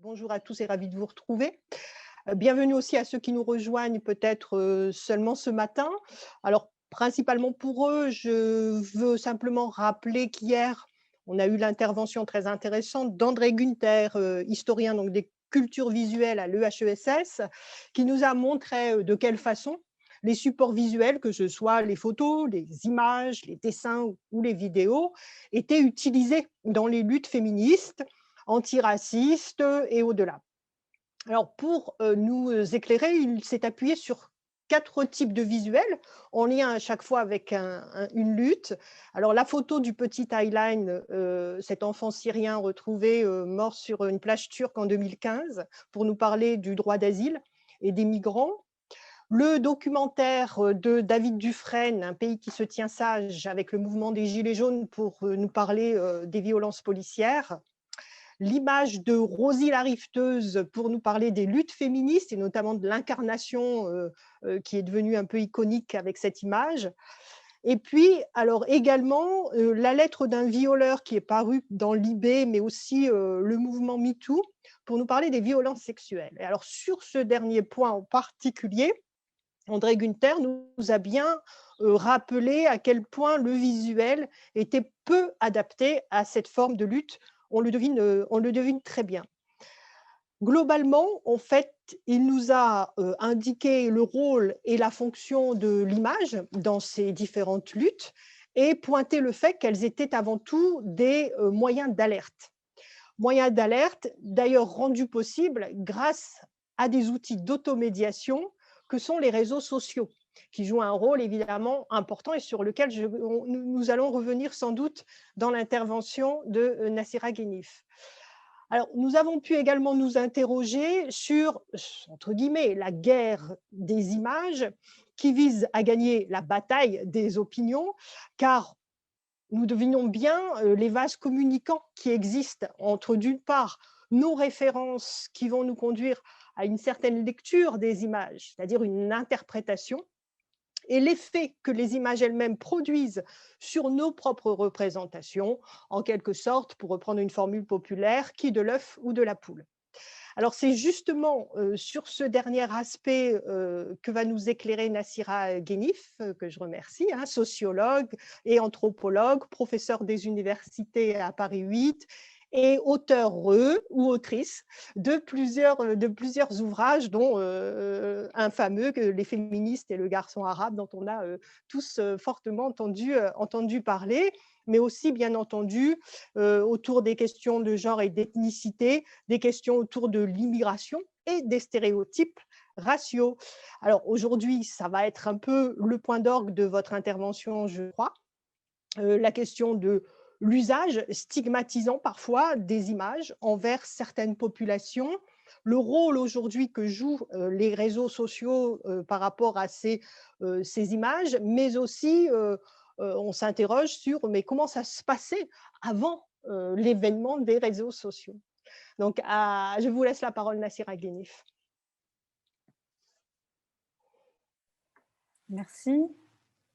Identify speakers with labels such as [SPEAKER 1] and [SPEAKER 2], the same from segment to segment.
[SPEAKER 1] Bonjour à tous et ravi de vous retrouver. Bienvenue aussi à ceux qui nous rejoignent peut-être seulement ce matin. Alors, principalement pour eux, je veux simplement rappeler qu'hier, on a eu l'intervention très intéressante d'André Günther, historien donc des cultures visuelles à l'EHESS, qui nous a montré de quelle façon les supports visuels, que ce soit les photos, les images, les dessins ou les vidéos, étaient utilisés dans les luttes féministes, antiracistes et au-delà. Alors pour, nous éclairer, il s'est appuyé sur 4 types de visuels, en lien à chaque fois avec une lutte. Alors la photo du petit Aylan, cet enfant syrien retrouvé, mort sur une plage turque en 2015, pour nous parler du droit d'asile et des migrants. Le documentaire, de David Dufresne, Un pays qui se tient sage, avec le mouvement des gilets jaunes pour, nous parler, des violences policières. L'image de Rosie la rifteuse pour nous parler des luttes féministes et notamment de l'incarnation qui est devenue un peu iconique avec cette image. Et puis, alors également, la lettre d'un violeur qui est paru dans l'IB, mais aussi le mouvement MeToo, pour nous parler des violences sexuelles. Et alors, sur ce dernier point en particulier, André Günther nous a bien rappelé à quel point le visuel était peu adapté à cette forme de lutte. On le devine très bien. Globalement, en fait, il nous a indiqué le rôle et la fonction de l'image dans ces différentes luttes et pointé le fait qu'elles étaient avant tout des moyens d'alerte. Moyens d'alerte, d'ailleurs rendus possibles grâce à des outils d'automédiation que sont les réseaux sociaux, qui jouent un rôle évidemment important et sur lequel nous allons revenir sans doute dans l'intervention de Nassira Ghenif. Alors, nous avons pu également nous interroger sur, entre guillemets, la guerre des images qui vise à gagner la bataille des opinions, car nous devinons bien les vases communicants qui existent entre, d'une part, nos références qui vont nous conduire à une certaine lecture des images, c'est-à-dire une interprétation, et l'effet que les images elles-mêmes produisent sur nos propres représentations, en quelque sorte, pour reprendre une formule populaire, qui de l'œuf ou de la poule. Alors c'est justement sur ce dernier aspect que va nous éclairer Nassira Ghenif, que je remercie, hein, sociologue et anthropologue, professeur des universités à Paris 8 et auteur ou autrice de plusieurs ouvrages, dont un fameux, Les féministes et le garçon arabe, dont on a tous fortement entendu parler, mais aussi bien entendu autour des questions de genre et d'ethnicité, des questions autour de l'immigration et des stéréotypes raciaux. Alors aujourd'hui, ça va être un peu le point d'orgue de votre intervention, je crois, la question de l'usage stigmatisant parfois des images envers certaines populations, le rôle aujourd'hui que jouent les réseaux sociaux par rapport à ces images, mais aussi on s'interroge sur mais comment ça se passait avant l'événement des réseaux sociaux. Donc, je vous laisse la parole, Nassira Ghenif.
[SPEAKER 2] Merci.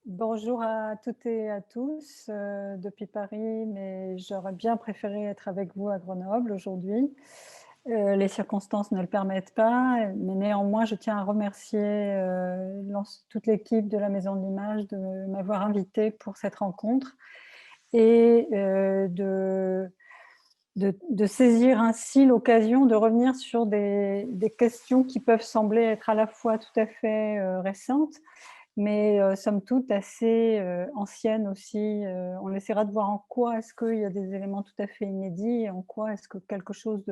[SPEAKER 2] Bonjour à toutes et à tous depuis Paris, mais j'aurais bien préféré être avec vous à Grenoble aujourd'hui. Les circonstances ne le permettent pas, mais néanmoins, je tiens à remercier toute l'équipe de la Maison de l'Image de m'avoir invitée pour cette rencontre et de saisir ainsi l'occasion de revenir sur des questions qui peuvent sembler être à la fois tout à fait récentes, mais somme toute assez anciennes aussi. On essaiera de voir en quoi est-ce qu'il y a des éléments tout à fait inédits et en quoi est-ce que quelque chose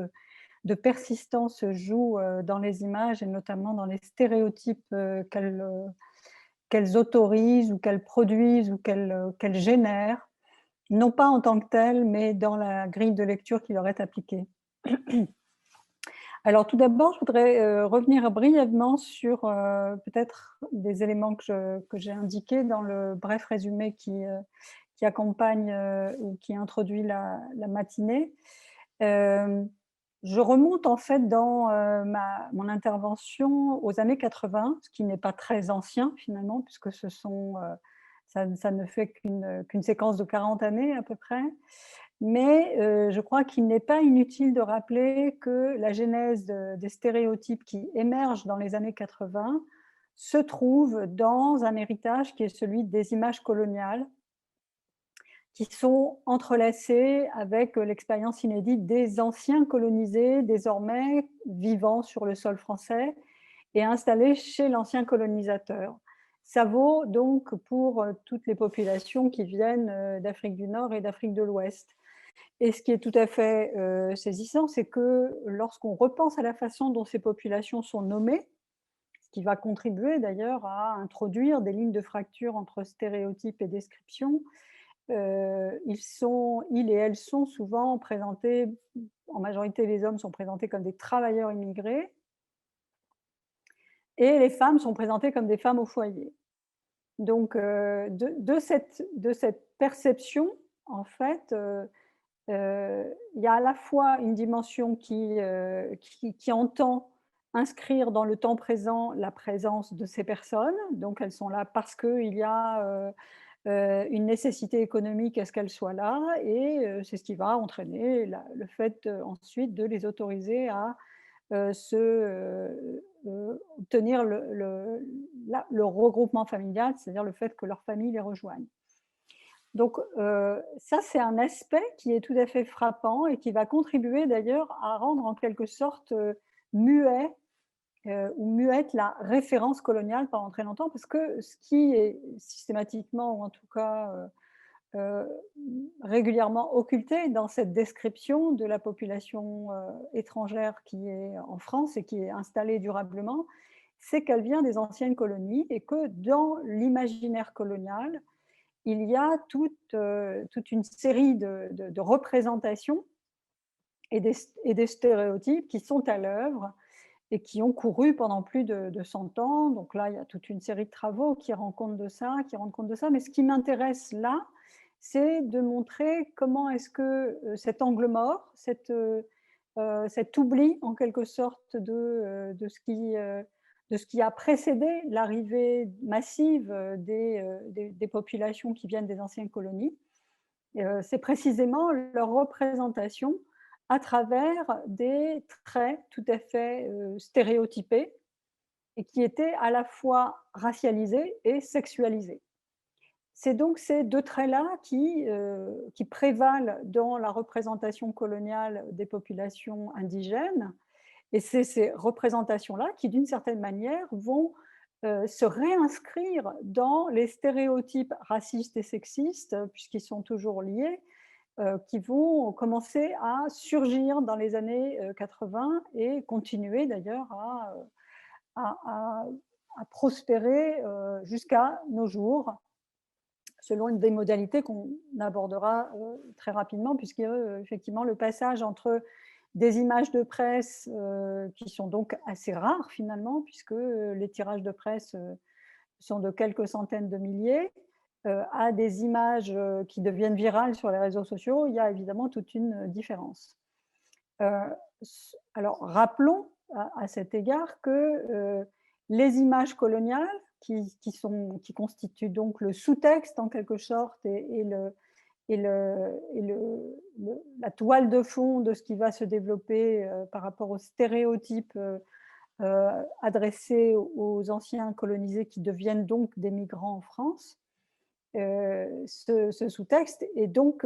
[SPEAKER 2] de persistant se joue dans les images et notamment dans les stéréotypes qu'elles autorisent ou qu'elles produisent ou qu'elles génèrent, non pas en tant que telles, mais dans la grille de lecture qui leur est appliquée. Alors tout d'abord, je voudrais revenir brièvement sur peut-être des éléments que j'ai indiqués dans le bref résumé qui accompagne ou qui introduit la matinée. Je remonte en fait dans mon intervention aux années 80, ce qui n'est pas très ancien finalement, puisque ça ne fait qu'une séquence de 40 années à peu près. Mais je crois qu'il n'est pas inutile de rappeler que la genèse des stéréotypes qui émergent dans les années 80 se trouve dans un héritage qui est celui des images coloniales, qui sont entrelacées avec l'expérience inédite des anciens colonisés, désormais vivant sur le sol français et installés chez l'ancien colonisateur. Ça vaut donc pour toutes les populations qui viennent d'Afrique du Nord et d'Afrique de l'Ouest. Et ce qui est tout à fait saisissant, c'est que lorsqu'on repense à la façon dont ces populations sont nommées, ce qui va contribuer d'ailleurs à introduire des lignes de fracture entre stéréotypes et descriptions, ils et elles sont souvent présentés, en majorité les hommes sont présentés comme des travailleurs immigrés et les femmes sont présentées comme des femmes au foyer. Donc de cette perception, en fait, il y a à la fois une dimension qui entend inscrire dans le temps présent la présence de ces personnes, donc elles sont là parce qu'il y a une nécessité économique à ce qu'elles soient là, et c'est ce qui va entraîner le fait ensuite de les autoriser à obtenir le regroupement familial, c'est-à-dire le fait que leur famille les rejoigne. Donc, ça, c'est un aspect qui est tout à fait frappant et qui va contribuer d'ailleurs à rendre en quelque sorte muet ou muette la référence coloniale pendant très longtemps, parce que ce qui est systématiquement, ou en tout cas euh, régulièrement occulté dans cette description de la population étrangère qui est en France et qui est installée durablement, c'est qu'elle vient des anciennes colonies et que dans l'imaginaire colonial, il y a toute une série de représentations et des stéréotypes qui sont à l'œuvre et qui ont couru pendant plus de 100 ans. Donc là, il y a toute une série de travaux qui rendent compte de ça, Mais ce qui m'intéresse là, c'est de montrer comment est-ce que cet angle mort, cet oubli en quelque sorte de ce qui a précédé l'arrivée massive des populations qui viennent des anciennes colonies, c'est précisément leur représentation à travers des traits tout à fait stéréotypés et qui étaient à la fois racialisés et sexualisés. C'est donc ces deux traits-là qui prévalent dans la représentation coloniale des populations indigènes, et c'est ces représentations-là qui, d'une certaine manière, vont se réinscrire dans les stéréotypes racistes et sexistes, puisqu'ils sont toujours liés, qui vont commencer à surgir dans les années 80 et continuer d'ailleurs à, à- à prospérer jusqu'à nos jours, selon des modalités qu'on abordera très rapidement, puisque effectivement le passage entre des images de presse qui sont donc assez rares finalement, puisque les tirages de presse sont de quelques centaines de milliers, à des images qui deviennent virales sur les réseaux sociaux, il y a évidemment toute une différence. Euh, alors, rappelons à cet égard que les images coloniales, qui constituent donc le sous-texte en quelque sorte la toile de fond de ce qui va se développer par rapport aux stéréotypes adressés aux anciens colonisés qui deviennent donc des migrants en France. Ce sous-texte est donc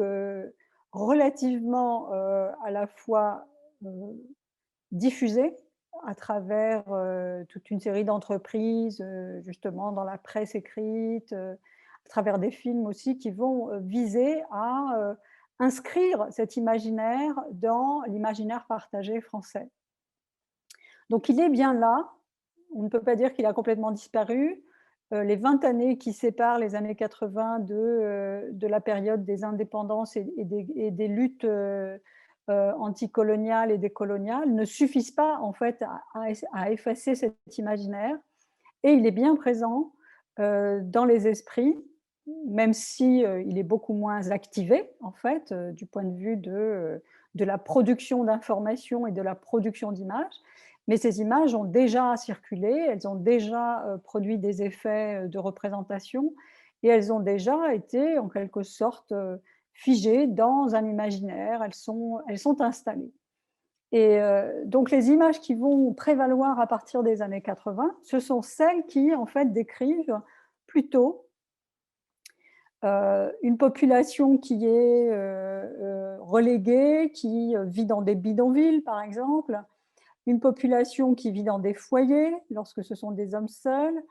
[SPEAKER 2] relativement à la fois diffusé à travers toute une série d'entreprises, justement dans la presse écrite, à travers des films aussi qui vont viser à inscrire cet imaginaire dans l'imaginaire partagé français. Donc il est bien là, on ne peut pas dire qu'il a complètement disparu. Les 20 années qui séparent les années 80 de la période des indépendances et des luttes anticoloniales et décoloniales ne suffisent pas en fait à effacer cet imaginaire, et il est bien présent dans les esprits, même si il est beaucoup moins activé en fait du point de vue de la production d'informations et de la production d'images. Mais ces images ont déjà circulé, elles ont déjà produit des effets de représentation, et elles ont déjà été en quelque sorte figées dans un imaginaire, elles sont installées. Et donc les images qui vont prévaloir à partir des années 80, ce sont celles qui en fait décrivent plutôt une population qui est reléguée, qui vit dans des bidonvilles par exemple, une population qui vit dans des foyers lorsque ce sont des hommes seuls.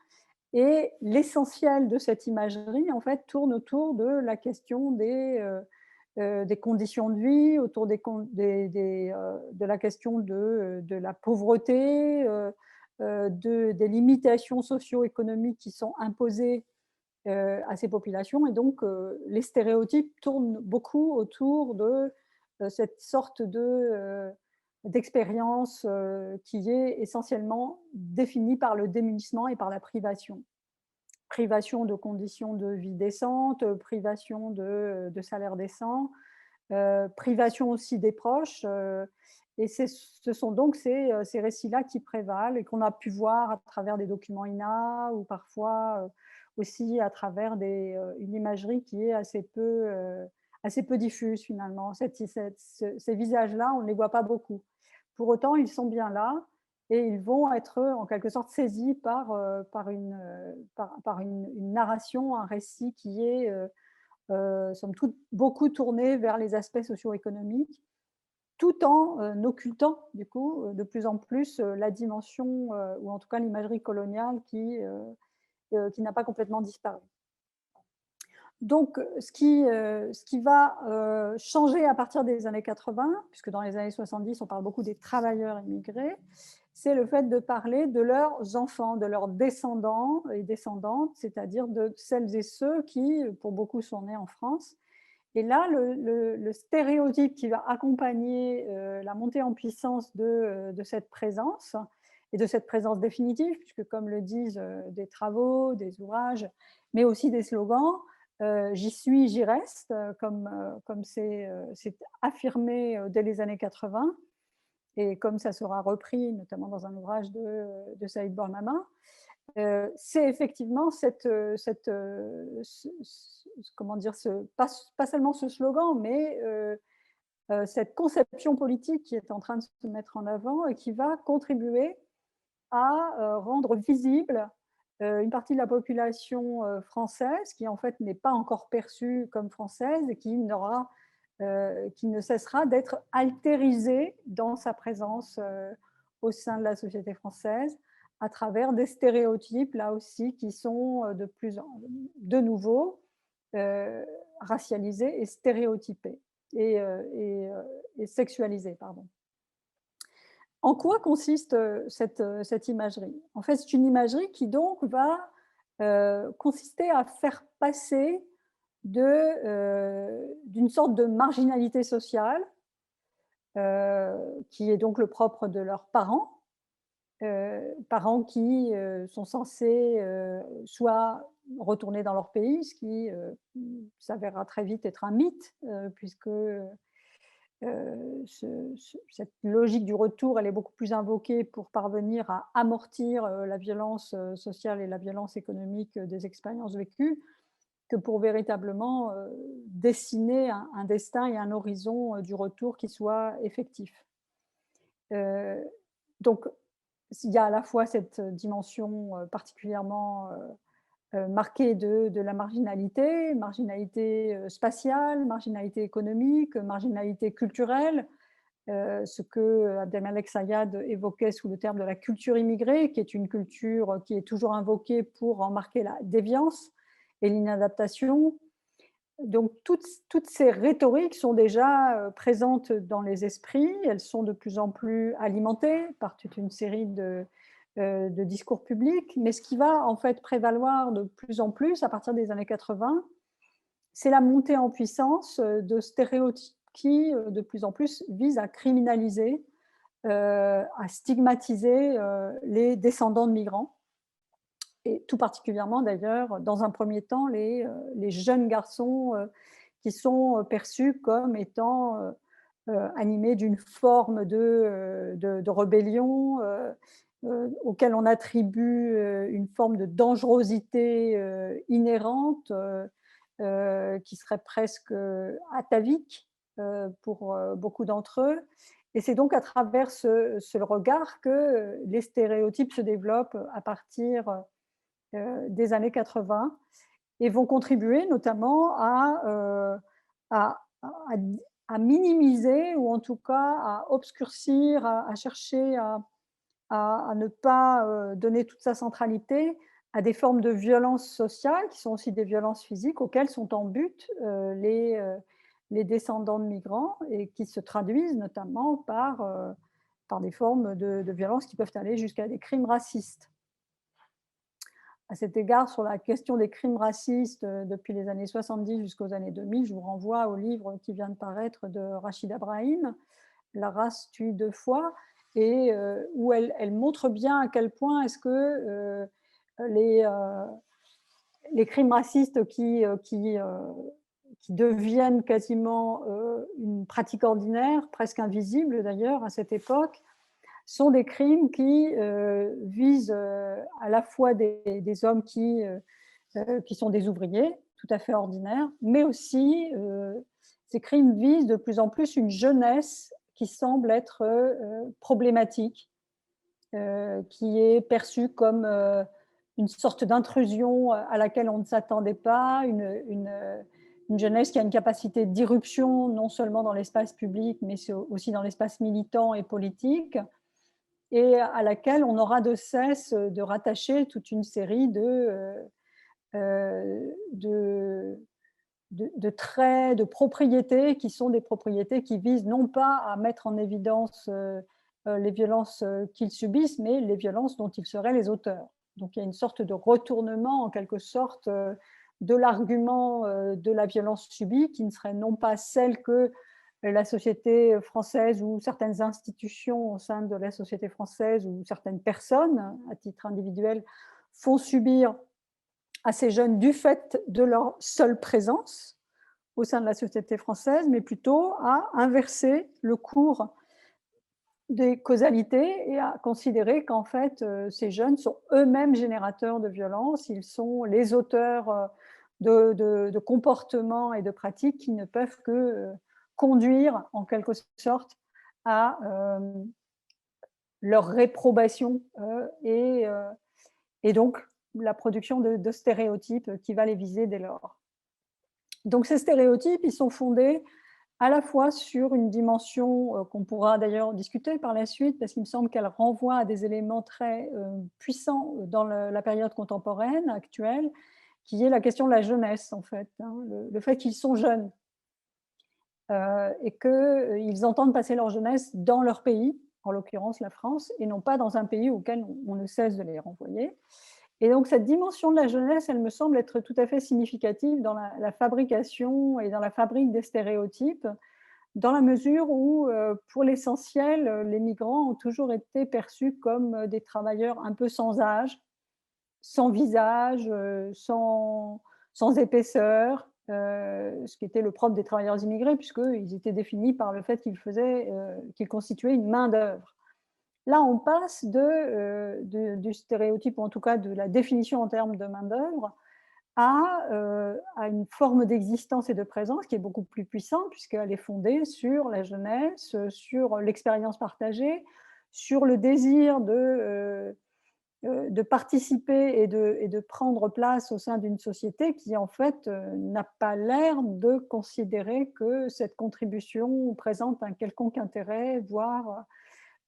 [SPEAKER 2] Et l'essentiel de cette imagerie, en fait, tourne autour de la question des conditions de vie, autour de la question de la pauvreté, des limitations socio-économiques qui sont imposées à ces populations. Et donc, les stéréotypes tournent beaucoup autour de cette sorte d'expérience qui est essentiellement définie par le démunissement et par la privation. Privation de conditions de vie décentes, privation de salaire décent, privation aussi des proches. Et ce sont donc ces récits-là qui prévalent et qu'on a pu voir à travers des documents INA ou parfois aussi à travers une imagerie qui est assez peu diffuse finalement. Ces visages-là, on ne les voit pas beaucoup. Pour autant, ils sont bien là et ils vont être en quelque sorte saisis par une narration, un récit qui est somme toute beaucoup tourné vers les aspects socio-économiques, tout en occultant du coup de plus en plus la dimension ou en tout cas l'imagerie coloniale qui n'a pas complètement disparu. Donc, ce qui va changer à partir des années 80, puisque dans les années 70, on parle beaucoup des travailleurs immigrés, c'est le fait de parler de leurs enfants, de leurs descendants et descendantes, c'est-à-dire de celles et ceux qui, pour beaucoup, sont nés en France. Et là, le stéréotype qui va accompagner la montée en puissance de cette présence, et de cette présence définitive, puisque comme le disent des travaux, des ouvrages, mais aussi des slogans, j'y suis, j'y reste, comme c'est affirmé dès les années 80, et comme ça sera repris notamment dans un ouvrage de Saïd Bornama, c'est effectivement comment dire, pas seulement ce slogan, mais cette conception politique qui est en train de se mettre en avant et qui va contribuer à rendre visible une partie de la population française qui en fait n'est pas encore perçue comme française et qui ne cessera d'être altérisée dans sa présence au sein de la société française à travers des stéréotypes là aussi qui sont de nouveau racialisés et stéréotypés et sexualisés, pardon. En quoi consiste cette imagerie? En fait, c'est une imagerie qui donc va consister à faire passer d'une sorte de marginalité sociale, qui est donc le propre de leurs parents qui sont censés soit retourner dans leur pays, ce qui s'avérera très vite être un mythe, puisque cette logique du retour, elle est beaucoup plus invoquée pour parvenir à amortir la violence sociale et la violence économique des expériences vécues, que pour véritablement dessiner un destin et un horizon du retour qui soit effectif. Donc, il y a à la fois cette dimension particulièrement marquée de la marginalité spatiale, marginalité économique, marginalité culturelle, ce que Abdelmalek Sayad évoquait sous le terme de la culture immigrée, qui est une culture qui est toujours invoquée pour en marquer la déviance et l'inadaptation. Donc toutes ces rhétoriques sont déjà présentes dans les esprits, elles sont de plus en plus alimentées par toute une série de discours publics, mais ce qui va en fait prévaloir de plus en plus à partir des années 80, c'est la montée en puissance de stéréotypes qui de plus en plus visent à criminaliser, à stigmatiser les descendants de migrants, et tout particulièrement d'ailleurs, dans un premier temps, les jeunes garçons qui sont perçus comme étant animés d'une forme de rébellion auquel on attribue une forme de dangerosité inhérente qui serait presque atavique pour beaucoup d'entre eux. Et c'est donc à travers ce regard que les stéréotypes se développent à partir des années 80 et vont contribuer notamment à, à- à minimiser ou en tout cas à obscurcir, à chercher à ne pas donner toute sa centralité à des formes de violences sociales qui sont aussi des violences physiques auxquelles sont en but les descendants de migrants et qui se traduisent notamment par des formes de violences qui peuvent aller jusqu'à des crimes racistes. À cet égard, sur la question des crimes racistes depuis les années 70 jusqu'aux années 2000, je vous renvoie au livre qui vient de paraître de Rachida Brahim, La race tue deux fois, et où elle montre bien à quel point est-ce que les, euh, les crimes racistes qui deviennent quasiment une pratique ordinaire, presque invisible d'ailleurs à cette époque, sont des crimes qui visent à la fois des hommes qui sont des ouvriers, tout à fait ordinaires, mais aussi ces crimes visent de plus en plus une jeunesse qui semble être problématique, qui est perçue comme une sorte d'intrusion à laquelle on ne s'attendait pas, une jeunesse qui a une capacité d'irruption non seulement dans l'espace public, mais aussi dans l'espace militant et politique, et à laquelle on aura de cesse de rattacher toute une série de, de traits, de propriétés qui sont des propriétés qui visent non pas à mettre en évidence les violences qu'ils subissent, mais les violences dont ils seraient les auteurs. Donc il y a une sorte de retournement en quelque sorte de l'argument de la violence subie qui ne serait non pas celle que la société française ou certaines institutions au sein de la société française ou certaines personnes à titre individuel font subir à ces jeunes du fait de leur seule présence au sein de la société française, mais plutôt à inverser le cours des causalités et à considérer qu'en fait, ces jeunes sont eux-mêmes générateurs de violence, ils sont les auteurs de comportements et de pratiques qui ne peuvent que conduire en quelque sorte à leur réprobation et donc la production de stéréotypes qui va les viser dès lors. Donc ces stéréotypes, ils sont fondés à la fois sur une dimension qu'on pourra d'ailleurs discuter par la suite, parce qu'il me semble qu'elle renvoie à des éléments très puissants dans la période contemporaine actuelle, qui est la question de la jeunesse, en fait, hein, le fait qu'ils sont jeunes et qu'ils entendent passer leur jeunesse dans leur pays, en l'occurrence la France, et non pas dans un pays auquel on ne cesse de les renvoyer. Et donc cette dimension de la jeunesse, elle me semble être tout à fait significative dans la fabrication et dans la fabrique des stéréotypes, dans la mesure où, pour l'essentiel, les migrants ont toujours été perçus comme des travailleurs un peu sans âge, sans visage, sans épaisseur, ce qui était le propre des travailleurs immigrés, puisqu'ils étaient définis par le fait qu'ils constituaient une main-d'œuvre. Là, on passe du stéréotype, ou en tout cas de la définition en termes de main-d'œuvre, à une forme d'existence et de présence qui est beaucoup plus puissante, puisqu'elle est fondée sur la jeunesse, sur l'expérience partagée, sur le désir de participer et de prendre place au sein d'une société qui, en fait, n'a pas l'air de considérer que cette contribution présente un quelconque intérêt, voire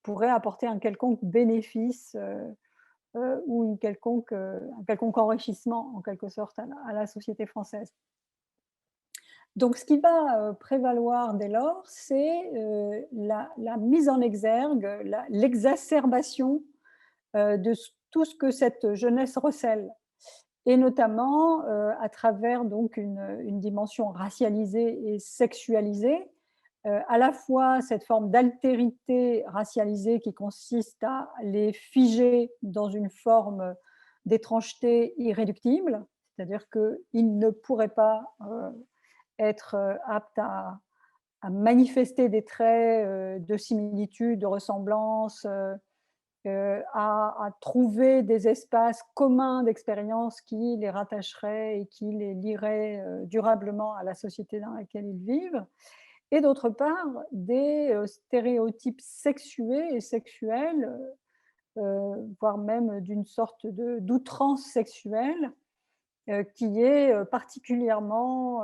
[SPEAKER 2] pourrait apporter un quelconque bénéfice ou un quelconque enrichissement, en quelque sorte, à la société française. Donc, ce qui va prévaloir dès lors, c'est la mise en exergue, l'exacerbation de tout ce que cette jeunesse recèle, et notamment à travers donc une dimension racialisée et sexualisée, à la fois cette forme d'altérité racialisée qui consiste à les figer dans une forme d'étrangeté irréductible, c'est-à-dire qu'ils ne pourraient pas être aptes à manifester des traits de similitude, de ressemblance, à trouver des espaces communs d'expérience qui les rattacheraient et qui les lieraient durablement à la société dans laquelle ils vivent. Et d'autre part, des stéréotypes sexués et sexuels, voire même d'une sorte d'outrance sexuelle, qui est particulièrement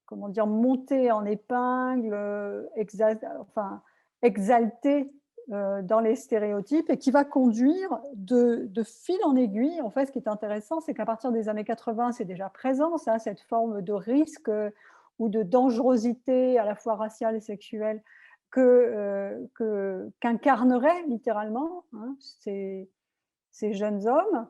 [SPEAKER 2] comment dire, montée en épingle, enfin, exaltée dans les stéréotypes et qui va conduire de fil en aiguille. En fait, ce qui est intéressant, c'est qu'à partir des années 80, c'est déjà présent, ça, cette forme de risque ou de dangerosité à la fois raciale et sexuelle qu'incarneraient littéralement hein, ces jeunes hommes.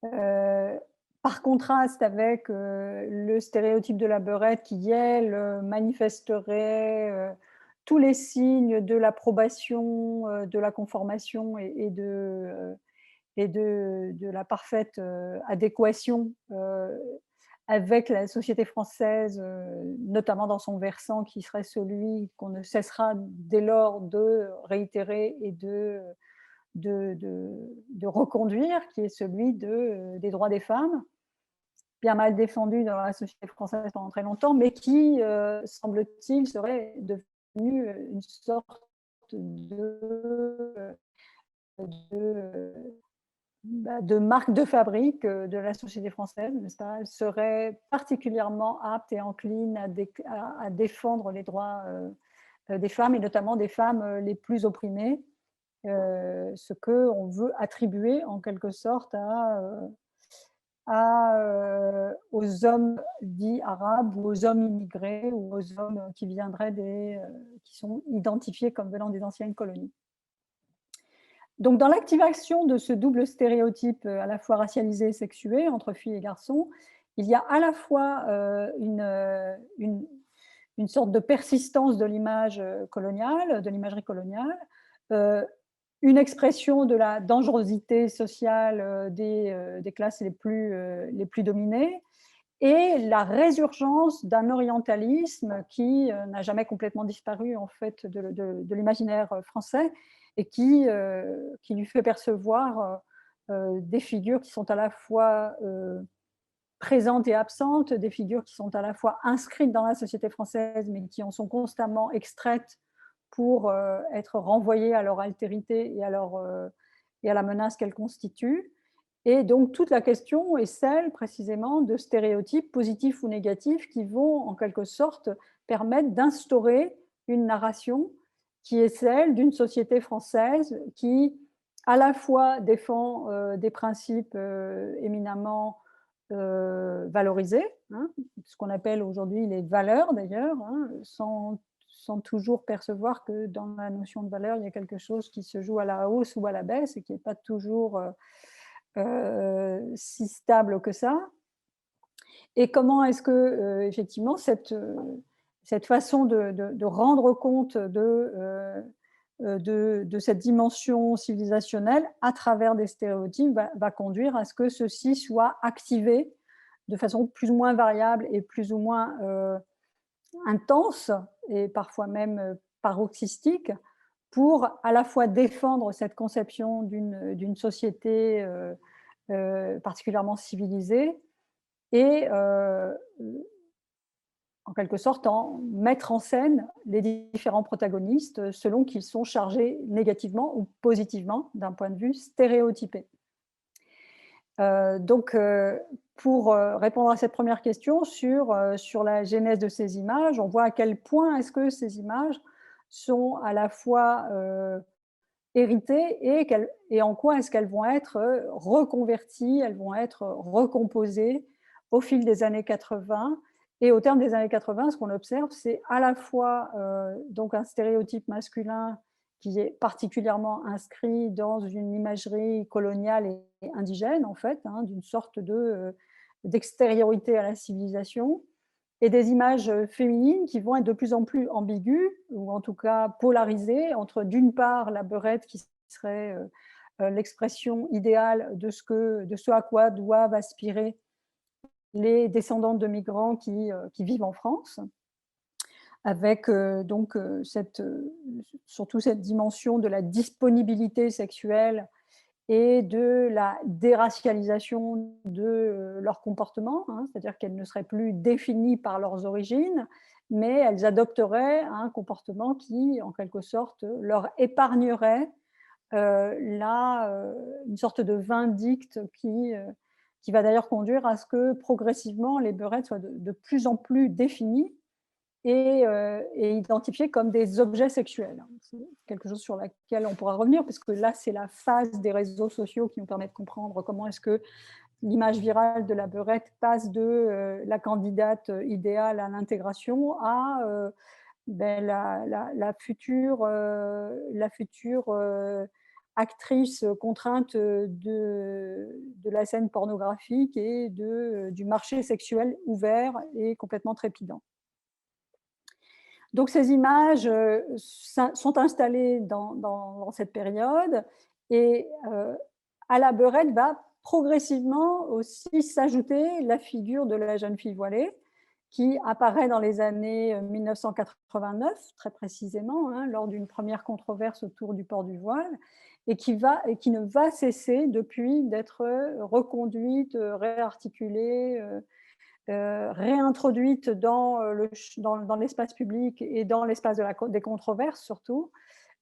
[SPEAKER 2] Euh, Par contraste avec le stéréotype de la beurette qui, elle, manifesterait tous les signes de l'approbation, de la conformation et de la parfaite adéquation avec la société française, notamment dans son versant qui serait celui qu'on ne cessera dès lors de réitérer et de reconduire, qui est celui des droits des femmes, bien mal défendu dans la société française pendant très longtemps, mais qui, semble-t-il, serait devenu une sorte de, de marque de fabrique de la société française, n'est-ce pas? Elle serait particulièrement apte et encline à défendre les droits des femmes, et notamment des femmes les plus opprimées, ce qu'on veut attribuer en quelque sorte aux hommes dits arabes ou aux hommes immigrés ou aux hommes qui viendraient qui sont identifiés comme venant des anciennes colonies. Donc, dans l'activation de ce double stéréotype à la fois racialisé et sexué entre filles et garçons, il y a à la fois une sorte de persistance de l'image coloniale, de l'imagerie coloniale, une expression de la dangerosité sociale des classes les plus dominées, et la résurgence d'un orientalisme qui n'a jamais complètement disparu en fait de l'imaginaire français et qui lui fait percevoir des figures qui sont à la fois présentes et absentes, des figures qui sont à la fois inscrites dans la société française mais qui en sont constamment extraites pour être renvoyées à leur altérité et à la menace qu'elles constituent. Et donc, toute la question est celle, précisément, de stéréotypes positifs ou négatifs qui vont, en quelque sorte, permettre d'instaurer une narration qui est celle d'une société française qui, à la fois, défend des principes éminemment valorisés, hein, ce qu'on appelle aujourd'hui les valeurs, d'ailleurs, hein, sans toujours percevoir que dans la notion de valeur, il y a quelque chose qui se joue à la hausse ou à la baisse et qui n'est pas toujours si stable que ça. Et comment est-ce que, effectivement, cette façon de rendre compte de cette dimension civilisationnelle à travers des stéréotypes va conduire à ce que ceux-ci soient activés de façon plus ou moins variable et plus ou moins intense, et parfois même paroxystique, pour à la fois défendre cette conception d'une société particulièrement civilisée et en quelque sorte mettre en scène les différents protagonistes selon qu'ils sont chargés négativement ou positivement d'un point de vue stéréotypé. Donc, pour répondre à cette première question sur la genèse de ces images, on voit à quel point est-ce que ces images sont à la fois héritées et en quoi est-ce qu'elles vont être reconverties, elles vont être recomposées au fil des années 80. Et au terme des années 80, ce qu'on observe, c'est à la fois donc un stéréotype masculin qui est particulièrement inscrit dans une imagerie coloniale et indigène, en fait, hein, d'une sorte d'extériorité à la civilisation, et des images féminines qui vont être de plus en plus ambiguës, ou en tout cas polarisées, entre d'une part la beurette qui serait l'expression idéale de ce à quoi doivent aspirer les descendants de migrants qui vivent en France, avec surtout cette dimension de la disponibilité sexuelle et de la déracialisation de leur comportement, hein, c'est-à-dire qu'elles ne seraient plus définies par leurs origines, mais elles adopteraient un comportement qui, en quelque sorte, leur épargnerait une sorte de vindicte qui va d'ailleurs conduire à ce que progressivement les beurettes soient de plus en plus définies et identifiées comme des objets sexuels. C'est quelque chose sur laquelle on pourra revenir, parce que là, c'est la phase des réseaux sociaux qui nous permet de comprendre comment est-ce que l'image virale de la beurette passe de la candidate idéale à l'intégration à la future actrice contrainte de la scène pornographique et du marché sexuel ouvert et complètement trépidant. Donc ces images sont installées dans cette période et à la beurette va progressivement aussi s'ajouter la figure de la jeune fille voilée qui apparaît dans les années 1989, très précisément, hein, lors d'une première controverse autour du port du voile, et qui ne va cesser depuis d'être reconduite, réarticulée, réintroduite dans l'espace public et dans l'espace des controverses surtout,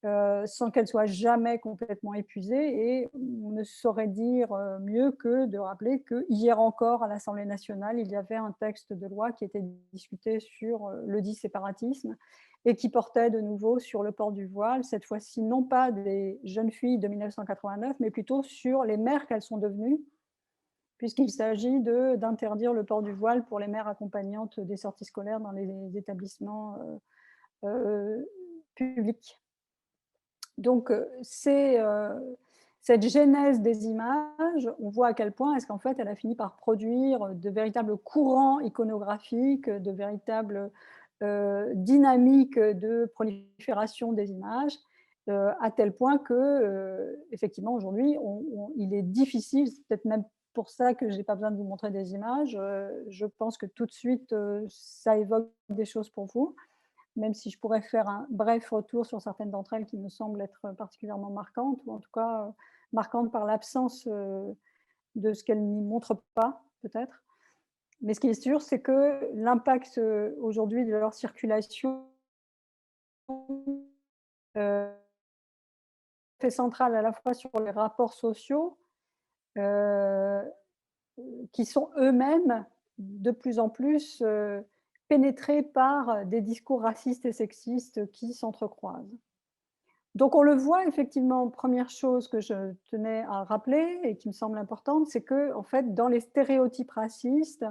[SPEAKER 2] sans qu'elle soit jamais complètement épuisée. Et on ne saurait dire mieux que de rappeler que hier encore à l'Assemblée nationale, il y avait un texte de loi qui était discuté sur le dit séparatisme et qui portait de nouveau sur le port du voile, cette fois-ci non pas des jeunes filles de 1989, mais plutôt sur les mères qu'elles sont devenues, puisqu'il s'agit d'interdire le port du voile pour les mères accompagnantes des sorties scolaires dans les établissements publics. Donc, cette genèse des images, on voit à quel point est-ce qu'en fait, elle a fini par produire de véritables courants iconographiques, de véritables dynamiques de prolifération des images, à tel point que, effectivement, aujourd'hui, il est difficile, c'est peut-être même pour ça que je n'ai pas besoin de vous montrer des images, je pense que tout de suite, ça évoque des choses pour vous, même si je pourrais faire un bref retour sur certaines d'entre elles qui me semblent être particulièrement marquantes, ou en tout cas marquantes par l'absence de ce qu'elles n'y montrent pas, peut-être. Mais ce qui est sûr, c'est que l'impact aujourd'hui de leur circulation est central à la fois sur les rapports sociaux, euh, qui sont eux-mêmes de plus en plus pénétrés par des discours racistes et sexistes qui s'entrecroisent. Donc on le voit effectivement, première chose que je tenais à rappeler et qui me semble importante, c'est que en fait, dans les stéréotypes racistes,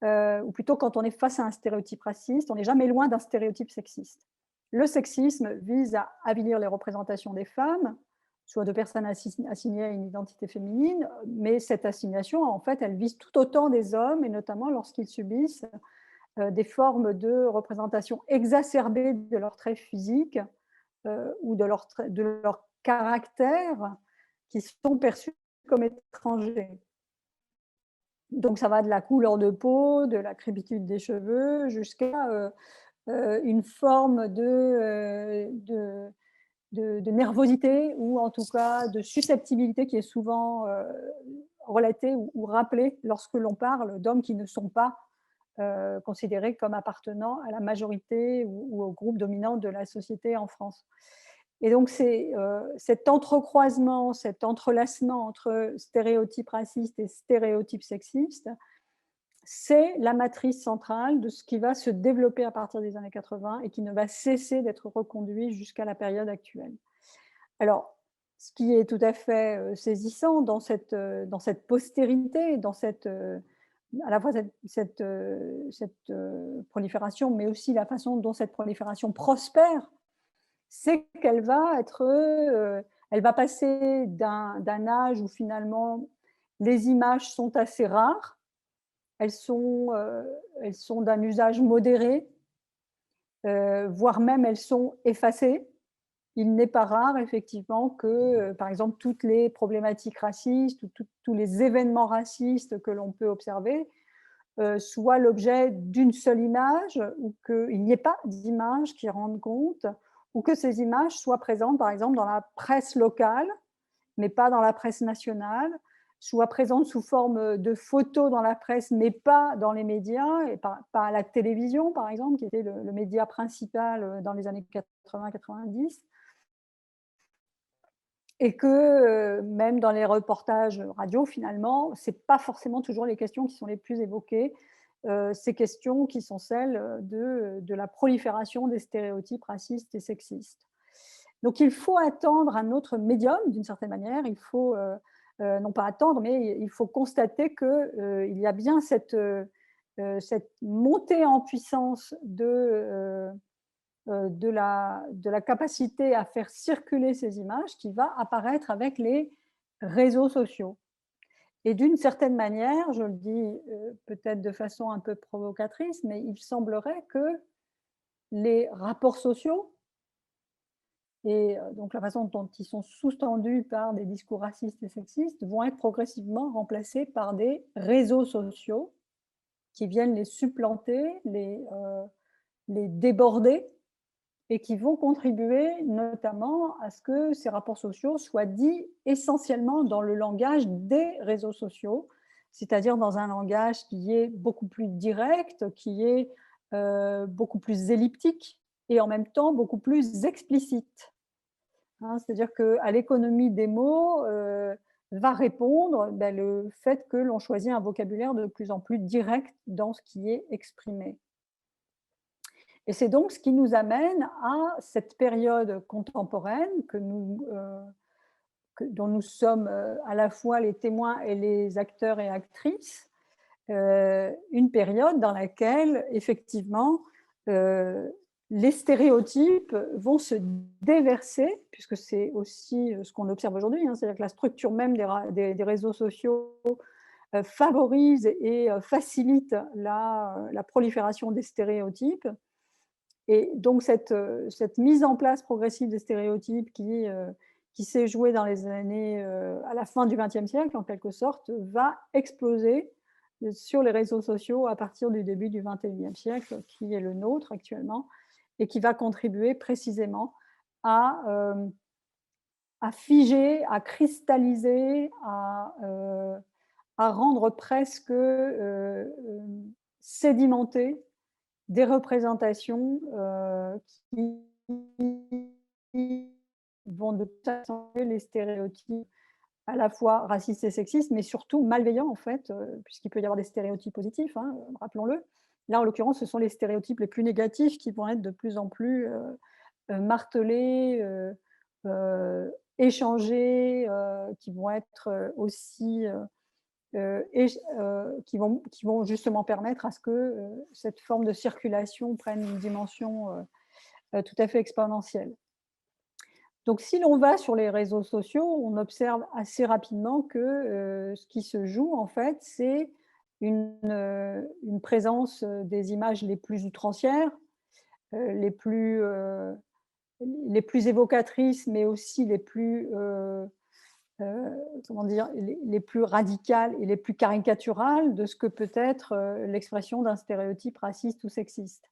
[SPEAKER 2] ou plutôt quand on est face à un stéréotype raciste, on n'est jamais loin d'un stéréotype sexiste. Le sexisme vise à avilir les représentations des femmes, soit de personnes assignées à une identité féminine, mais cette assignation, en fait, elle vise tout autant des hommes, et notamment lorsqu'ils subissent des formes de représentation exacerbée de leurs traits physiques ou de leur caractère qui sont perçus comme étrangers. Donc ça va de la couleur de peau, de la crépitude des cheveux, jusqu'à une forme de nervosité ou en tout cas de susceptibilité qui est souvent relatée ou rappelée lorsque l'on parle d'hommes qui ne sont pas considérés comme appartenant à la majorité ou au groupe dominant de la société en France. Et donc, c'est cet entrecroisement, cet entrelacement entre stéréotypes racistes et stéréotypes sexistes, c'est la matrice centrale de ce qui va se développer à partir des années 80 et qui ne va cesser d'être reconduit jusqu'à la période actuelle. Alors, ce qui est tout à fait saisissant dans cette postérité, dans à la fois cette prolifération, mais aussi la façon dont cette prolifération prospère, c'est qu'elle va elle va passer d'un âge où finalement les images sont assez rares, elles sont d'un usage modéré, voire même elles sont effacées. Il n'est pas rare effectivement que, par exemple, toutes les problématiques racistes ou tous les événements racistes que l'on peut observer soit l'objet d'une seule image, ou qu'il n'y ait pas d'image qui rende compte, ou que ces images soient présentes, par exemple, dans la presse locale, mais pas dans la presse nationale, soient présentes sous forme de photos dans la presse, mais pas dans les médias, et pas à la télévision, par exemple, qui était le média principal dans les années 80-90, et que même dans les reportages radio, finalement, ce n'est pas forcément toujours les questions qui sont les plus évoquées, ces questions qui sont celles de la prolifération des stéréotypes racistes et sexistes. Donc il faut attendre un autre médium, d'une certaine manière, il faut, non pas attendre, mais il faut constater qu'il y a bien cette montée en puissance de la capacité à faire circuler ces images qui va apparaître avec les réseaux sociaux. Et d'une certaine manière, je le dis peut-être de façon un peu provocatrice, mais il semblerait que les rapports sociaux et donc la façon dont ils sont sous-tendus par des discours racistes et sexistes vont être progressivement remplacés par des réseaux sociaux qui viennent les supplanter, les déborder, et qui vont contribuer notamment à ce que ces rapports sociaux soient dits essentiellement dans le langage des réseaux sociaux, c'est-à-dire dans un langage qui est beaucoup plus direct, qui est beaucoup plus elliptique et en même temps beaucoup plus explicite. Hein, c'est-à-dire qu'à l'économie des mots va répondre le fait que l'on choisit un vocabulaire de plus en plus direct dans ce qui est exprimé. Et c'est donc ce qui nous amène à cette période contemporaine dont nous sommes à la fois les témoins et les acteurs et actrices, une période dans laquelle, effectivement, les stéréotypes vont se déverser, puisque c'est aussi ce qu'on observe aujourd'hui, hein, c'est-à-dire que la structure même des réseaux sociaux favorise et facilite la prolifération des stéréotypes. Et donc cette mise en place progressive des stéréotypes qui s'est jouée dans les années, à la fin du XXe siècle, en quelque sorte, va exploser sur les réseaux sociaux à partir du début du XXIe siècle, qui est le nôtre actuellement, et qui va contribuer précisément à figer, à cristalliser, à rendre presque sédimentées des représentations qui vont de toute façon les stéréotypes à la fois racistes et sexistes, mais surtout malveillants en fait, puisqu'il peut y avoir des stéréotypes positifs, hein, rappelons-le. Là, en l'occurrence, ce sont les stéréotypes les plus négatifs qui vont être de plus en plus martelés, échangés, qui vont être aussi qui vont justement permettre à ce que cette forme de circulation prenne une dimension tout à fait exponentielle. Donc, si l'on va sur les réseaux sociaux, on observe assez rapidement que ce qui se joue, en fait, c'est une présence des images les plus outrancières, les plus évocatrices, mais aussi comment dire, les plus radicales et les plus caricaturales de ce que peut être l'expression d'un stéréotype raciste ou sexiste.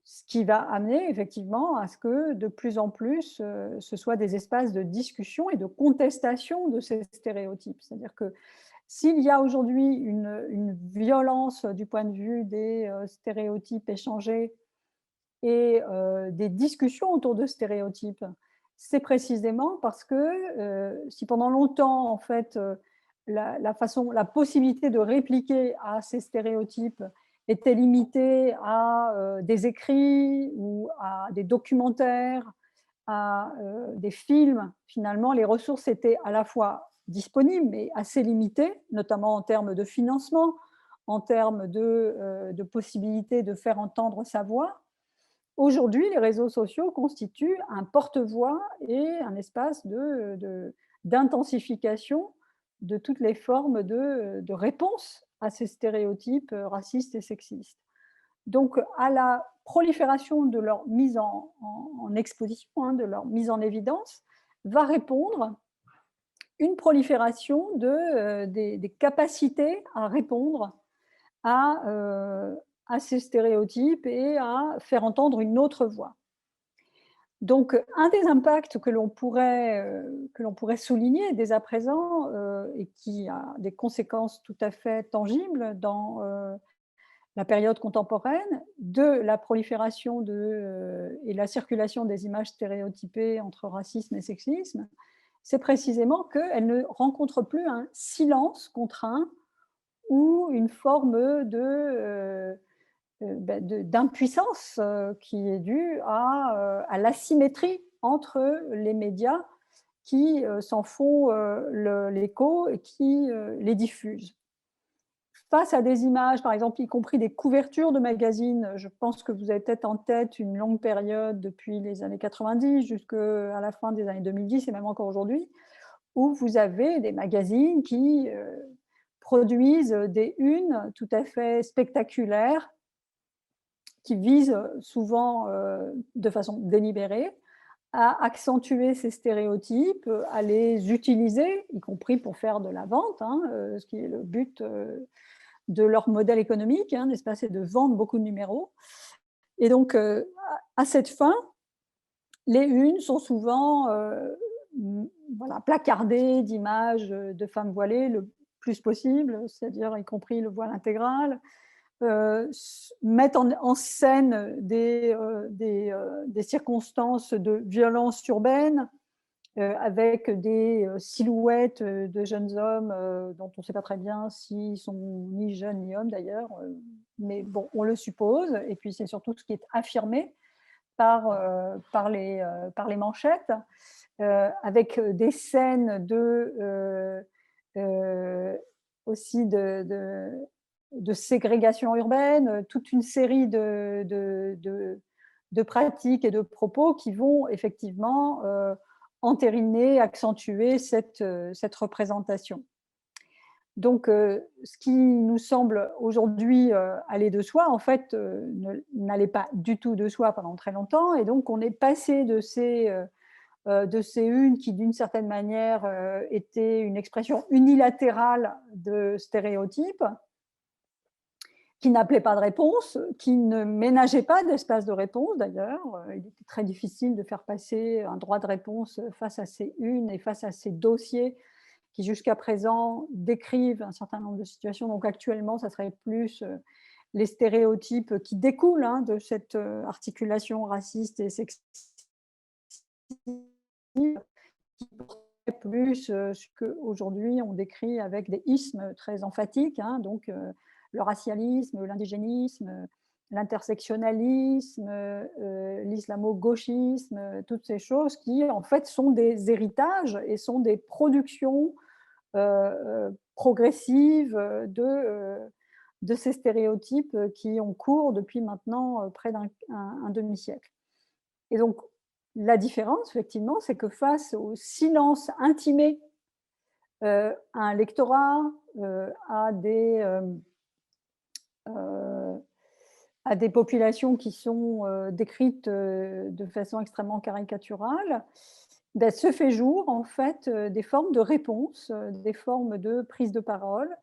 [SPEAKER 2] Ce qui va amener effectivement à ce que de plus en plus ce soit des espaces de discussion et de contestation de ces stéréotypes. C'est-à-dire que s'il y a aujourd'hui une violence du point de vue des stéréotypes échangés et des discussions autour de stéréotypes, c'est précisément parce que si pendant longtemps, en fait, la possibilité de répliquer à ces stéréotypes était limitée à des écrits ou à des documentaires, à des films, finalement, les ressources étaient à la fois disponibles, mais assez limitées, notamment en termes de financement, en termes de possibilité de faire entendre sa voix. Aujourd'hui, les réseaux sociaux constituent un porte-voix et un espace d'intensification de toutes les formes de réponse à ces stéréotypes racistes et sexistes. Donc, à la prolifération de leur mise en exposition, hein, de leur mise en évidence, va répondre une prolifération des capacités à répondre à ces stéréotypes et à faire entendre une autre voix. Donc, un des impacts que l'on pourrait souligner dès à présent, et qui a des conséquences tout à fait tangibles dans, la période contemporaine, de la prolifération et la circulation des images stéréotypées entre racisme et sexisme, c'est précisément qu'elles ne rencontrent plus un silence contraint ou une forme d'impuissance qui est due à l'asymétrie entre les médias qui s'en font l'écho et qui les diffusent. Face à des images, par exemple, y compris des couvertures de magazines, je pense que vous avez peut-être en tête une longue période depuis les années 90 jusqu'à la fin des années 2010 et même encore aujourd'hui, où vous avez des magazines qui produisent des unes tout à fait spectaculaires qui visent souvent de façon délibérée à accentuer ces stéréotypes, à les utiliser, y compris pour faire de la vente, hein, ce qui est le but de leur modèle économique, hein, n'est-ce pas, c'est de vendre beaucoup de numéros. Et donc, à cette fin, les unes sont souvent voilà, placardées d'images de femmes voilées le plus possible, c'est-à-dire y compris le voile intégral, mettent en scène des circonstances de violence urbaine avec des silhouettes de jeunes hommes dont on ne sait pas très bien s'ils sont ni jeunes ni hommes d'ailleurs, mais bon, on le suppose. Et puis c'est surtout ce qui est affirmé par les manchettes, avec des scènes aussi de ségrégation urbaine, toute une série de pratiques et de propos qui vont effectivement entériner, accentuer cette représentation. Donc, ce qui nous semble aujourd'hui aller de soi, en fait, n'allait pas du tout de soi pendant très longtemps. Et donc, on est passé de ces unes qui, d'une certaine manière, étaient une expression unilatérale de stéréotypes, qui n'appelaient pas de réponse, qui ne ménageaient pas d'espace de réponse d'ailleurs. Il était très difficile de faire passer un droit de réponse face à ces unes et face à ces dossiers qui jusqu'à présent décrivent un certain nombre de situations. Donc actuellement, ça serait plus les stéréotypes qui découlent hein, de cette articulation raciste et sexiste, qui portaient plus ce qu'aujourd'hui on décrit avec des ismes très emphatiques, hein, donc le racialisme, l'indigénisme, l'intersectionnalisme, l'islamo-gauchisme, toutes ces choses qui en fait sont des héritages et sont des productions progressives de ces stéréotypes qui ont cours depuis maintenant près d'un demi-siècle. Et donc, la différence, effectivement, c'est que face au silence intimé à un lectorat, à des populations qui sont décrites de façon extrêmement caricaturale, ben, se fait jour en fait des formes de réponse, des formes de prise de parole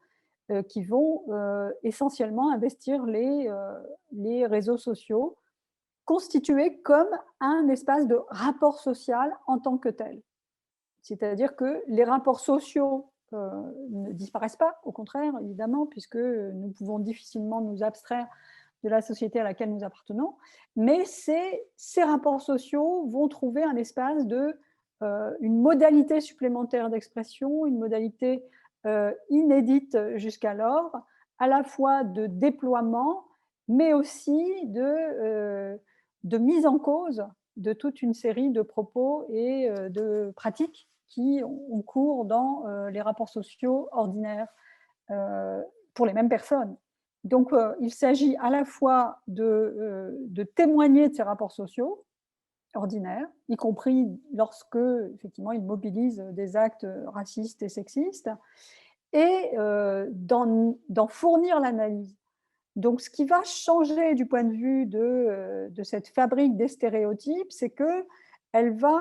[SPEAKER 2] qui vont essentiellement investir les réseaux sociaux, constitués comme un espace de rapport social en tant que tel. C'est-à-dire que les rapports sociaux ne disparaissent pas, au contraire, évidemment, puisque nous pouvons difficilement nous abstraire de la société à laquelle nous appartenons, mais ces rapports sociaux vont trouver un espace une modalité supplémentaire d'expression, une modalité inédite jusqu'alors, à la fois de déploiement, mais aussi de mise en cause de toute une série de propos et de pratiques qui ont cours dans les rapports sociaux ordinaires pour les mêmes personnes. Donc, il s'agit à la fois de témoigner de ces rapports sociaux ordinaires, y compris lorsque, effectivement, ils mobilisent des actes racistes et sexistes, et d'en fournir l'analyse. Donc, ce qui va changer du point de vue de cette fabrique des stéréotypes, c'est qu'elle va,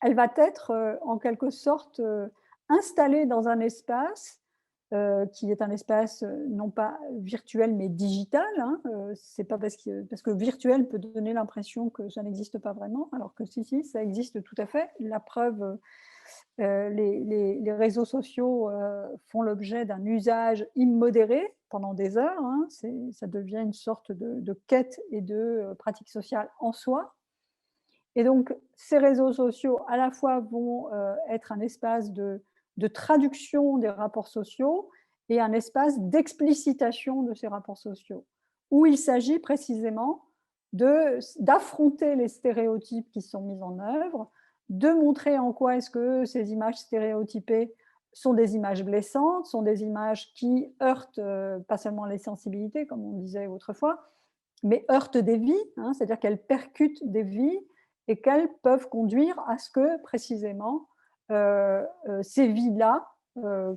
[SPEAKER 2] elle va être en quelque sorte installée dans un espace qui est un espace non pas virtuel mais digital. Hein, c'est pas parce que virtuel peut donner l'impression que ça n'existe pas vraiment, alors que si, ça existe tout à fait. La preuve, les réseaux sociaux font l'objet d'un usage immodéré pendant des heures. Hein, ça devient une sorte de quête et de pratique sociale en soi. Et donc, ces réseaux sociaux, à la fois, vont être un espace de traduction des rapports sociaux et un espace d'explicitation de ces rapports sociaux, où il s'agit précisément d'affronter les stéréotypes qui sont mis en œuvre, de montrer en quoi est-ce que ces images stéréotypées sont des images blessantes, sont des images qui heurtent pas seulement les sensibilités, comme on disait autrefois, mais heurtent des vies, hein, c'est-à-dire qu'elles percutent des vies et qu'elles peuvent conduire à ce que, précisément, ces vies-là,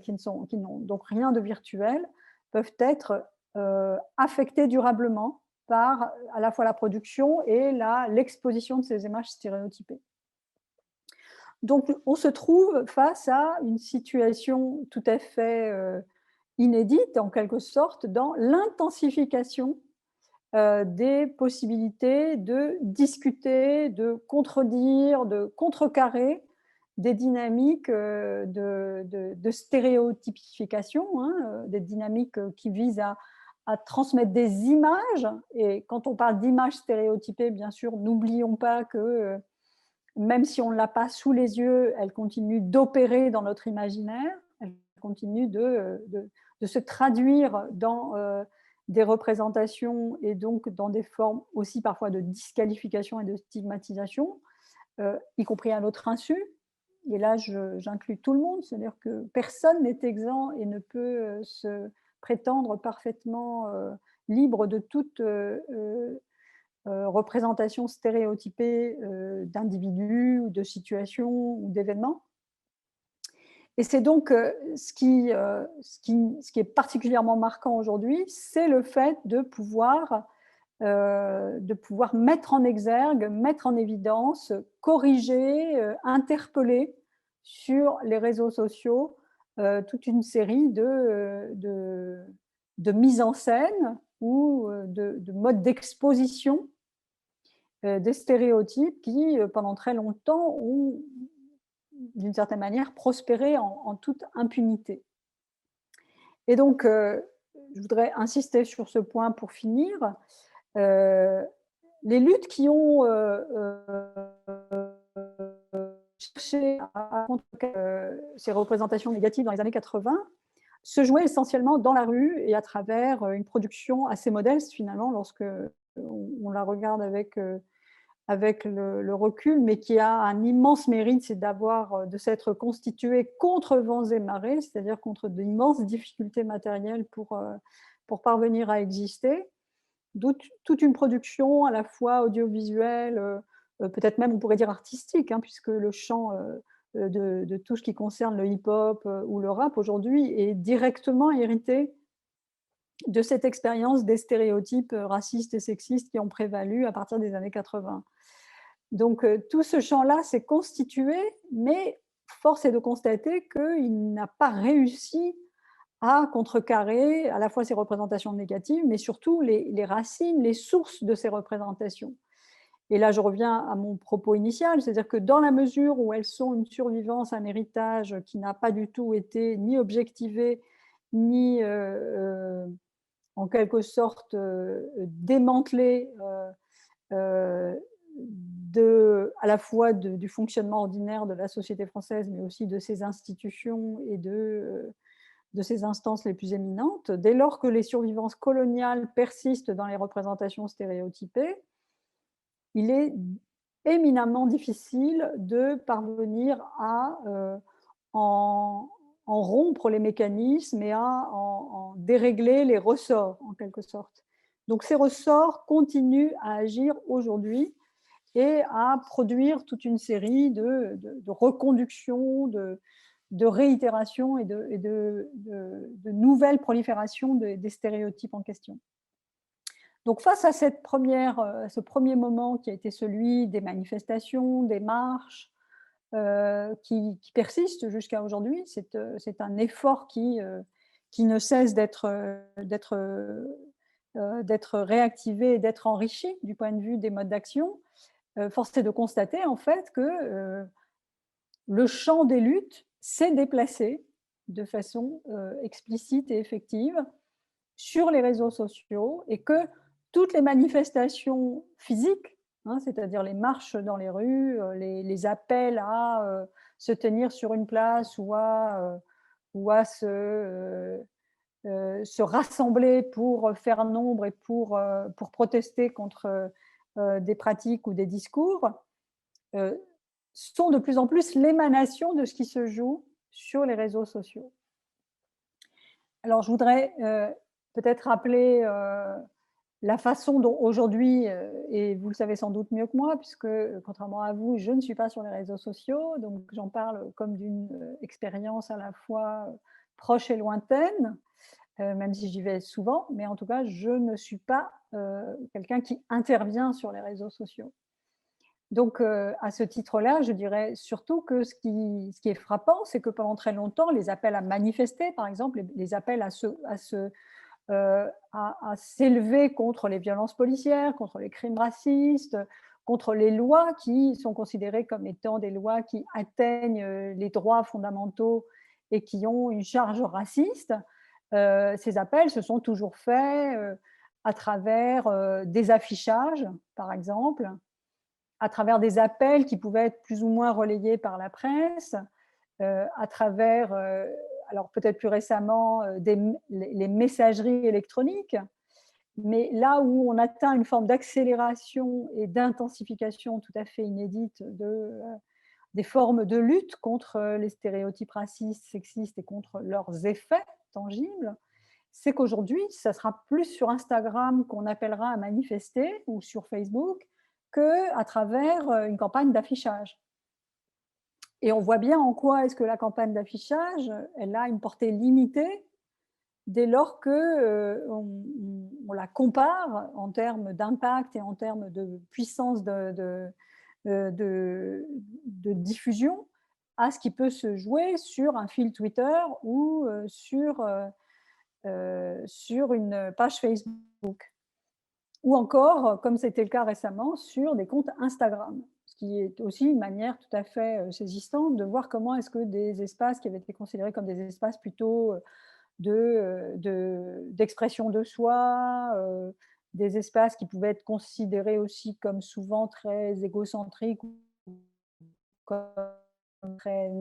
[SPEAKER 2] qui n'ont donc rien de virtuel, peuvent être affectées durablement par à la fois la production et l'exposition de ces images stéréotypées. Donc, on se trouve face à une situation tout à fait inédite, en quelque sorte, dans l'intensification des possibilités de discuter, de contredire, de contrecarrer des dynamiques de stéréotypification, hein, des dynamiques qui visent à transmettre des images. Et quand on parle d'images stéréotypées, bien sûr, n'oublions pas que même si on ne l'a pas sous les yeux, elle continue d'opérer dans notre imaginaire, elle continue de se traduire dans des représentations et donc dans des formes aussi parfois de disqualification et de stigmatisation, y compris à notre insu. Et là, j'inclus tout le monde, c'est-à-dire que personne n'est exempt et ne peut se prétendre parfaitement libre de toute représentation stéréotypée d'individus ou de situations ou d'événements. Et c'est donc ce qui est particulièrement marquant aujourd'hui, c'est le fait de pouvoir mettre en exergue, mettre en évidence, corriger, interpeller sur les réseaux sociaux toute une série de mises en scène ou de modes d'exposition des stéréotypes qui, pendant très longtemps, ont d'une certaine manière prospéré en toute impunité. Et donc, je voudrais insister sur ce point pour finir. Les luttes qui ont cherché à contrer ces représentations négatives dans les années 80 se jouaient essentiellement dans la rue et à travers une production assez modeste, finalement, lorsque on la regarde avec le recul, mais qui a un immense mérite, c'est de s'être constitué contre vents et marées, c'est-à-dire contre d'immenses difficultés matérielles pour parvenir à exister. D'où toute une production à la fois audiovisuelle, peut-être même on pourrait dire artistique, hein, puisque le champ de tout ce qui concerne le hip-hop ou le rap aujourd'hui est directement hérité de cette expérience des stéréotypes racistes et sexistes qui ont prévalu à partir des années 80. Donc tout ce champ-là s'est constitué, mais force est de constater qu'il n'a pas réussi à contrecarrer à la fois ces représentations négatives, mais surtout les racines, les sources de ces représentations. Et là, je reviens à mon propos initial, c'est-à-dire que dans la mesure où elles sont une survivance, un héritage qui n'a pas du tout été ni objectivé, ni en quelque sorte démantelé à la fois du fonctionnement ordinaire de la société française, mais aussi de ses institutions et de ses instances les plus éminentes, dès lors que les survivances coloniales persistent dans les représentations stéréotypées, il est éminemment difficile de parvenir à en rompre les mécanismes et à en dérégler les ressorts, en quelque sorte. Donc ces ressorts continuent à agir aujourd'hui et à produire toute une série de reconductions, de réitérations et de nouvelles proliférations des stéréotypes en question. Donc face à ce premier moment qui a été celui des manifestations, des marches, qui persiste jusqu'à aujourd'hui, c'est un effort qui qui ne cesse d'être réactivé et d'être enrichi du point de vue des modes d'action, force est de constater en fait que le champ des luttes s'est déplacé de façon explicite et effective sur les réseaux sociaux et que toutes les manifestations physiques, hein, c'est-à-dire les marches dans les rues, les appels à se tenir sur une place ou à se rassembler pour faire nombre et pour protester contre des pratiques ou des discours, euh, sont de plus en plus l'émanation de ce qui se joue sur les réseaux sociaux. Alors, je voudrais peut-être rappeler la façon dont aujourd'hui, et vous le savez sans doute mieux que moi, puisque contrairement à vous, je ne suis pas sur les réseaux sociaux, donc j'en parle comme d'une expérience à la fois proche et lointaine, même si j'y vais souvent, mais en tout cas, je ne suis pas quelqu'un qui intervient sur les réseaux sociaux. Donc, à ce titre-là, je dirais surtout que ce qui est frappant, c'est que pendant très longtemps, les appels à manifester, par exemple, les appels à s'élever contre les violences policières, contre les crimes racistes, contre les lois qui sont considérées comme étant des lois qui atteignent les droits fondamentaux et qui ont une charge raciste, ces appels se sont toujours faits à travers des affichages, par exemple, à travers des appels qui pouvaient être plus ou moins relayés par la presse, à travers, alors peut-être plus récemment, les messageries électroniques. Mais là où on atteint une forme d'accélération et d'intensification tout à fait inédite des formes de lutte contre les stéréotypes racistes, sexistes et contre leurs effets tangibles, c'est qu'aujourd'hui, ça sera plus sur Instagram qu'on appellera à manifester ou sur Facebook qu'à travers une campagne d'affichage. Et on voit bien en quoi est-ce que la campagne d'affichage, elle a une portée limitée dès lors qu'on la compare en termes d'impact et en termes de puissance de diffusion à ce qui peut se jouer sur un fil Twitter ou sur une page Facebook. Ou encore, comme c'était le cas récemment, sur des comptes Instagram, ce qui est aussi une manière tout à fait saisissante de voir comment est-ce que des espaces qui avaient été considérés comme des espaces plutôt d'expression de soi, des espaces qui pouvaient être considérés aussi comme souvent très égocentriques ou comme très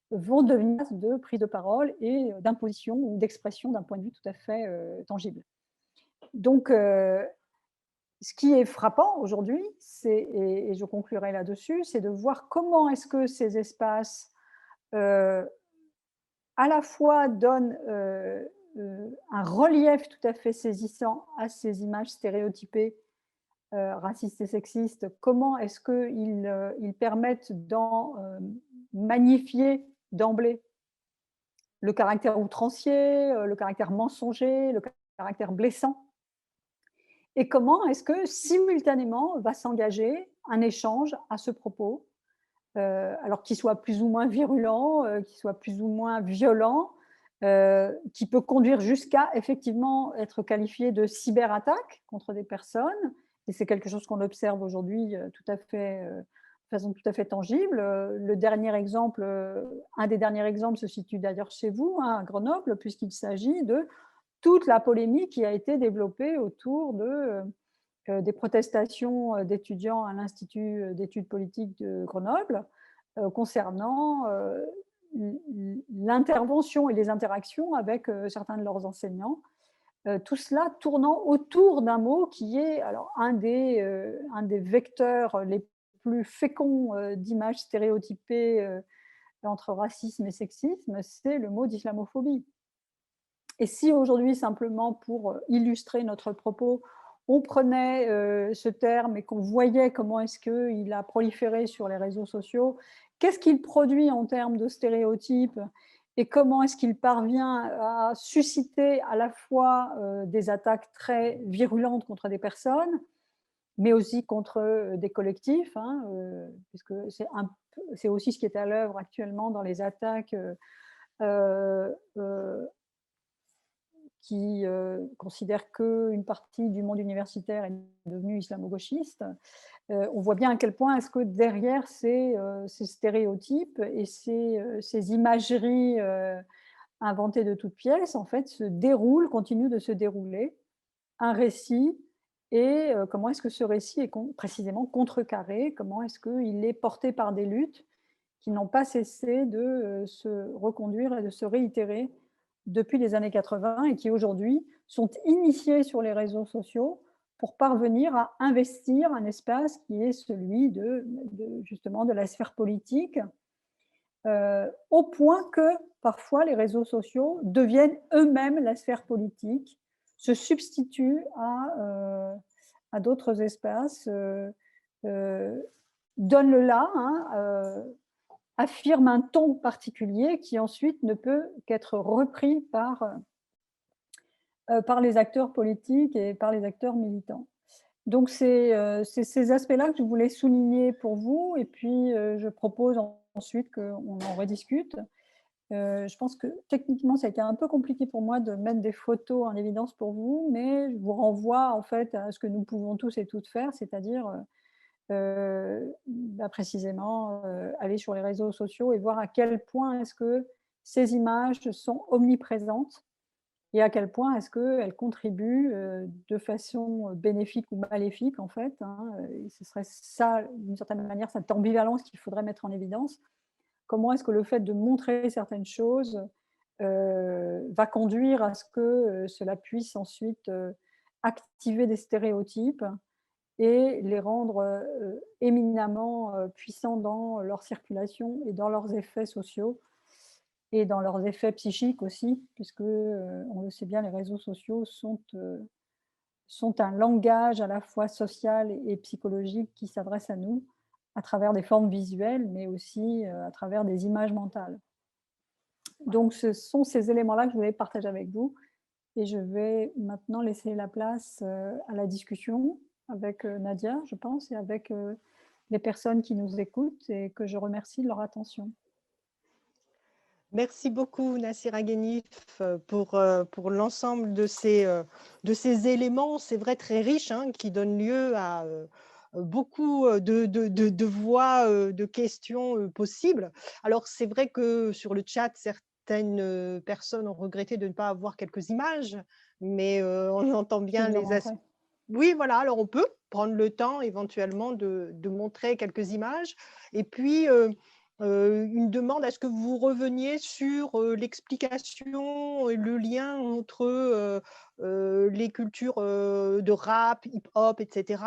[SPEAKER 2] vont devenir de prise de parole et d'imposition ou d'expression d'un point de vue tout à fait tangible. Donc, ce qui est frappant aujourd'hui, et je conclurai là-dessus, c'est de voir comment est-ce que ces espaces à la fois donnent un relief tout à fait saisissant à ces images stéréotypées racistes et sexistes, comment est-ce qu'ils permettent d'en magnifier d'emblée le caractère outrancier, le caractère mensonger, le caractère blessant. Et comment est-ce que simultanément va s'engager un échange à ce propos, alors qu'il soit plus ou moins virulent, qu'il soit plus ou moins violent, qui peut conduire jusqu'à effectivement être qualifié de cyberattaque contre des personnes. Et c'est quelque chose qu'on observe aujourd'hui tout à fait, de façon tout à fait tangible. Le dernier exemple, un des derniers exemples se situe d'ailleurs chez vous, hein, à Grenoble, puisqu'il s'agit de toute la polémique qui a été développée autour des protestations d'étudiants à l'Institut d'études politiques de Grenoble concernant l'intervention et les interactions avec certains de leurs enseignants. Tout cela tournant autour d'un mot qui est alors, un des vecteurs les plus féconds d'images stéréotypées entre racisme et sexisme, c'est le mot d'islamophobie. Et si aujourd'hui, simplement pour illustrer notre propos, on prenait ce terme et qu'on voyait comment est-ce qu'il a proliféré sur les réseaux sociaux, qu'est-ce qu'il produit en termes de stéréotypes et comment est-ce qu'il parvient à susciter à la fois des attaques très virulentes contre des personnes, mais aussi contre des collectifs, hein, puisque c'est aussi ce qui est à l'œuvre actuellement dans les attaques euh, euh, qui considère qu'une partie du monde universitaire est devenue islamo-gauchiste. On voit bien à quel point est-ce que derrière ces stéréotypes et ces imageries inventées de toutes pièces, en fait, continuent de se dérouler un récit et comment est-ce que ce récit est précisément contrecarré, comment est-ce qu'il est porté par des luttes qui n'ont pas cessé de se reconduire et de se réitérer depuis les années 80 et qui aujourd'hui sont initiés sur les réseaux sociaux pour parvenir à investir un espace qui est celui justement de la sphère politique, au point que parfois les réseaux sociaux deviennent eux-mêmes la sphère politique, se substituent à d'autres espaces, donnent le là, hein, affirme un ton particulier qui ensuite ne peut qu'être repris par les acteurs politiques et par les acteurs militants. Donc, c'est ces aspects-là que je voulais souligner pour vous. Et puis, je propose ensuite qu'on en rediscute. Je pense que techniquement, ça a été un peu compliqué pour moi de mettre des photos en évidence pour vous, mais je vous renvoie en fait à ce que nous pouvons tous et toutes faire, c'est-à-dire précisément aller sur les réseaux sociaux et voir à quel point est-ce que ces images sont omniprésentes et à quel point est-ce qu'elles contribuent de façon bénéfique ou maléfique, en fait. Hein, et ce serait ça, d'une certaine manière, cette ambivalence qu'il faudrait mettre en évidence. Comment est-ce que le fait de montrer certaines choses va conduire à ce que cela puisse ensuite activer des stéréotypes et les rendre éminemment puissants dans leur circulation et dans leurs effets sociaux et dans leurs effets psychiques aussi, puisque, on le sait bien, les réseaux sociaux sont un langage à la fois social et psychologique qui s'adresse à nous à travers des formes visuelles, mais aussi à travers des images mentales. Donc, ce sont ces éléments-là que je voulais partager avec vous. Et je vais maintenant laisser la place à la discussion avec Nadia, je pense, et avec les personnes qui nous écoutent et que je remercie de leur attention.
[SPEAKER 1] Merci beaucoup, Nassira Ghenif, pour l'ensemble de ces éléments, c'est vrai, très riches, hein, qui donnent lieu à beaucoup de voies, de questions possibles. Alors, c'est vrai que sur le chat, certaines personnes ont regretté de ne pas avoir quelques images, mais on entend bien les aspects. Oui, voilà, alors on peut prendre le temps éventuellement de montrer quelques images. Et puis, une demande à ce que vous reveniez sur l'explication et le lien entre les cultures de rap, hip-hop, etc.,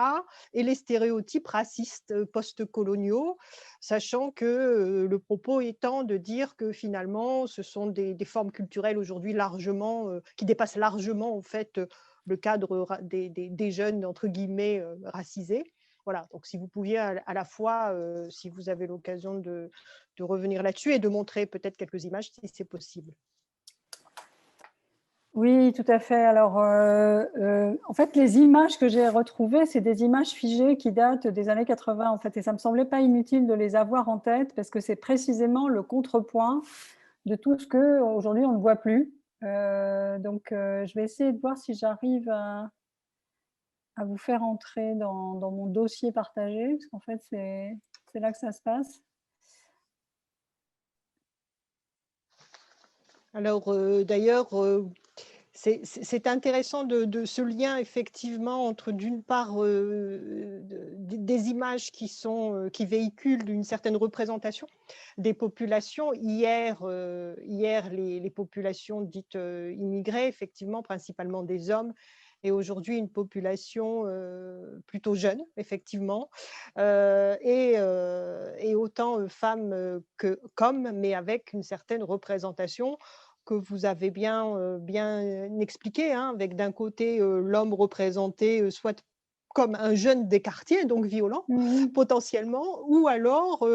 [SPEAKER 1] et les stéréotypes racistes post-coloniaux, sachant que le propos étant de dire que finalement, ce sont des formes culturelles aujourd'hui largement, qui dépassent largement en fait le cadre des jeunes, entre guillemets, racisés. Voilà, donc si vous pouviez à la fois, si vous avez l'occasion de revenir là-dessus et de montrer peut-être quelques images, si c'est possible.
[SPEAKER 2] Oui, tout à fait. Alors, en fait, les images que j'ai retrouvées, c'est des images figées qui datent des années 80, en fait, et ça ne me semblait pas inutile de les avoir en tête parce que c'est précisément le contrepoint de tout ce qu'aujourd'hui on ne voit plus. Donc, je vais essayer de voir si j'arrive à vous faire entrer dans mon dossier partagé, parce qu'en fait, c'est là que ça se passe.
[SPEAKER 1] Alors, d'ailleurs, c'est intéressant de ce lien, effectivement, entre d'une part des images qui véhiculent une certaine représentation des populations. Hier, les populations dites immigrées, effectivement, principalement des hommes, et aujourd'hui une population plutôt jeune, effectivement, et autant femmes qu'hommes, mais avec une certaine représentation que vous avez bien expliqué, hein, avec d'un côté l'homme représenté soit comme un jeune des quartiers, donc violent, potentiellement, ou alors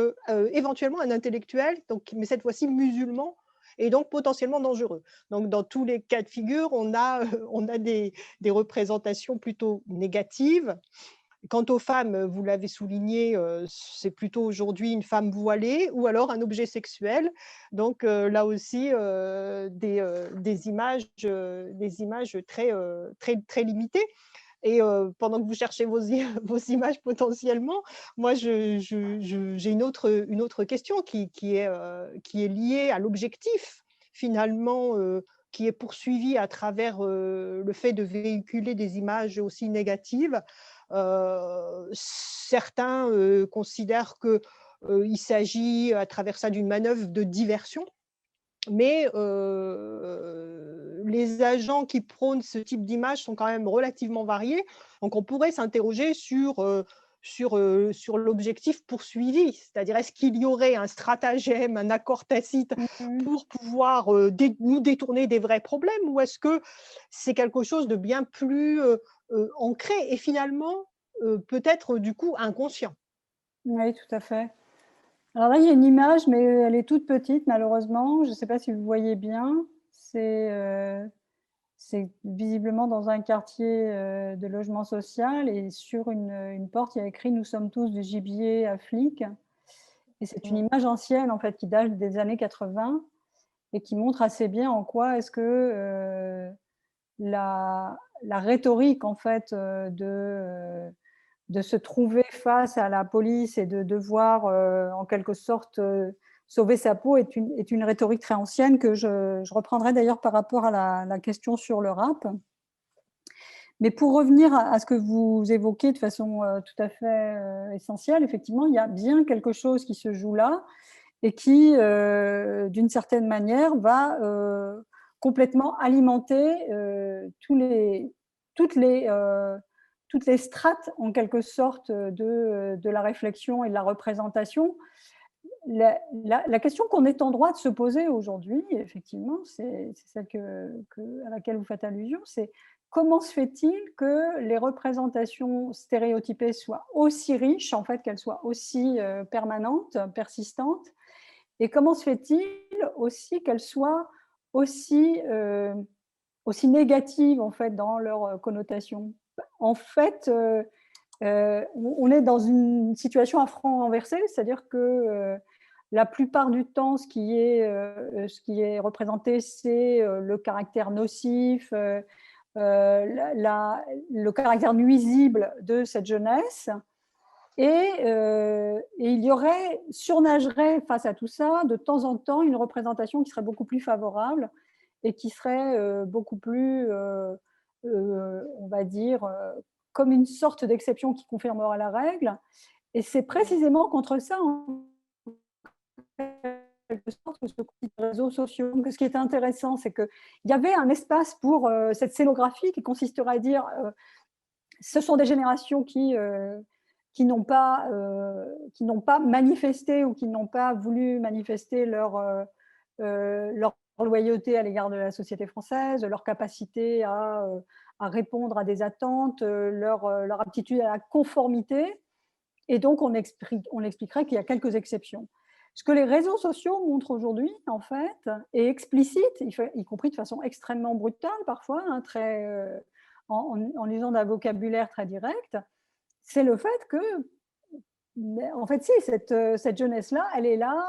[SPEAKER 1] éventuellement un intellectuel, donc, mais cette fois-ci musulman, et donc potentiellement dangereux. Donc dans tous les cas de figure, on a des représentations plutôt négatives. Quant aux femmes, vous l'avez souligné, c'est plutôt aujourd'hui une femme voilée ou alors un objet sexuel. Donc là aussi, des images très, très limitées. Et pendant que vous cherchez vos images potentiellement, moi j'ai une autre question qui est liée à l'objectif finalement, qui est poursuivi à travers, le fait de véhiculer des images aussi négatives. Certains, considèrent que, il s'agit à travers ça d'une manœuvre de diversion, mais les agents qui prônent ce type d'image sont quand même relativement variés. Donc on pourrait s'interroger sur l'objectif poursuivi. C'est-à-dire, est-ce qu'il y aurait un stratagème, un accord tacite
[SPEAKER 2] Mhm.
[SPEAKER 1] pour pouvoir, nous détourner des vrais problèmes? Ou est-ce que c'est quelque chose de bien plus, ancré et finalement, peut-être, du coup, inconscient?
[SPEAKER 2] Oui, tout à fait. Alors là, il y a une image, mais elle est toute petite malheureusement. Je ne sais pas si vous voyez bien. C'est visiblement dans un quartier, de logement social et sur une porte, il y a écrit: «Nous sommes tous du gibier à flics» et c'est une
[SPEAKER 1] Mmh.
[SPEAKER 2] image ancienne, en fait, qui date des années 80 et qui montre assez bien en quoi est-ce que, la rhétorique, en fait, de se trouver face à la police et de devoir, en quelque sorte, sauver sa peau est une rhétorique très ancienne que je reprendrai d'ailleurs par rapport à la question sur le rap. Mais pour revenir à ce que vous évoquez de façon, tout à fait, essentielle, effectivement, il y a bien quelque chose qui se joue là et qui, d'une certaine manière, va, complètement alimenter, toutes les, heu, toutes les strates, en quelque sorte, de la réflexion et de la représentation. La question qu'on est en droit de se poser aujourd'hui, effectivement, c'est celle à laquelle vous faites allusion, c'est comment se fait-il que les représentations stéréotypées soient aussi riches, en fait, qu'elles soient aussi permanentes, persistantes, et comment se fait-il aussi qu'elles soient aussi, aussi négatives, en fait, dans leur connotation? En fait, on est dans une situation à franc renversé, c'est-à-dire que, la plupart du temps, ce qui est représenté, c'est, le caractère nocif, le caractère nuisible de cette jeunesse et il y aurait surnagerait face à tout ça, de temps en temps, une représentation qui serait beaucoup plus favorable et qui serait, beaucoup plus, on va dire, comme une sorte d'exception qui confirmerait la règle et c'est
[SPEAKER 1] Mmh.
[SPEAKER 2] précisément contre ça, en quelque sorte, que se constituent les réseaux sociaux. Donc ce qui est intéressant, c'est qu'il y avait un espace pour, cette scénographie qui consisterait à dire, ce sont des générations qui n'ont pas manifesté ou qui n'ont pas voulu manifester leur loyauté à l'égard de la société française, leur capacité à répondre à des attentes, leur aptitude à la conformité. Et donc, on expliquerait qu'il y a quelques exceptions. Ce que les réseaux sociaux montrent aujourd'hui, en fait, et explicitent, y compris de façon extrêmement brutale parfois, hein, en usant d'un vocabulaire très direct, c'est le fait que, en fait, si, cette jeunesse-là, elle est là,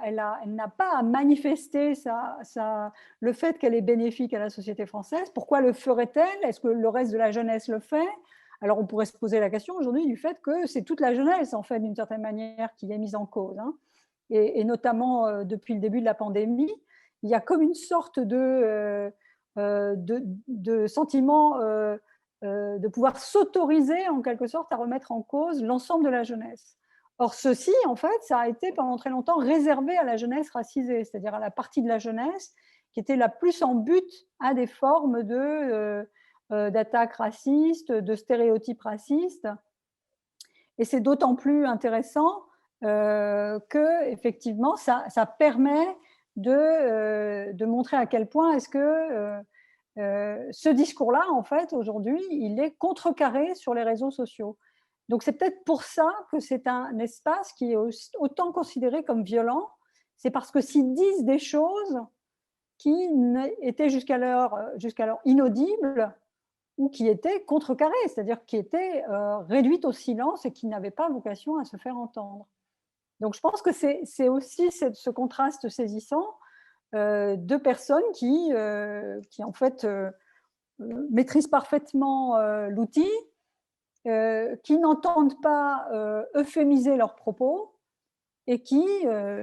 [SPEAKER 2] elle n'a pas à manifester le fait qu'elle est bénéfique à la société française. Pourquoi le ferait-elle? Est-ce que le reste de la jeunesse le fait? Alors, on pourrait se poser la question aujourd'hui du fait que c'est toute la jeunesse, en fait, d'une certaine manière, qui est mise en cause, hein. Et notamment depuis le début de la pandémie, il y a comme une sorte de sentiment de pouvoir s'autoriser en quelque sorte à remettre en cause l'ensemble de la jeunesse. Or, ceci, en fait, ça a été pendant très longtemps réservé à la jeunesse racisée, c'est-à-dire à la partie de la jeunesse qui était la plus en but à des formes d'attaques racistes, de stéréotypes racistes. Et c'est d'autant plus intéressant que effectivement, ça permet de montrer à quel point est-ce que ce discours-là, en fait, aujourd'hui, il est contrecarré sur les réseaux sociaux. Donc c'est peut-être pour ça que c'est un espace qui est autant considéré comme violent. C'est parce que s'ils disent des choses qui étaient jusqu'alors inaudibles, ou qui étaient contrecarrées, c'est-à-dire qui étaient réduites au silence et qui n'avaient pas vocation à se faire entendre. Donc je pense que c'est aussi ce contraste saisissant de personnes qui en fait maîtrisent parfaitement l'outil, qui n'entendent pas euphémiser leurs propos et qui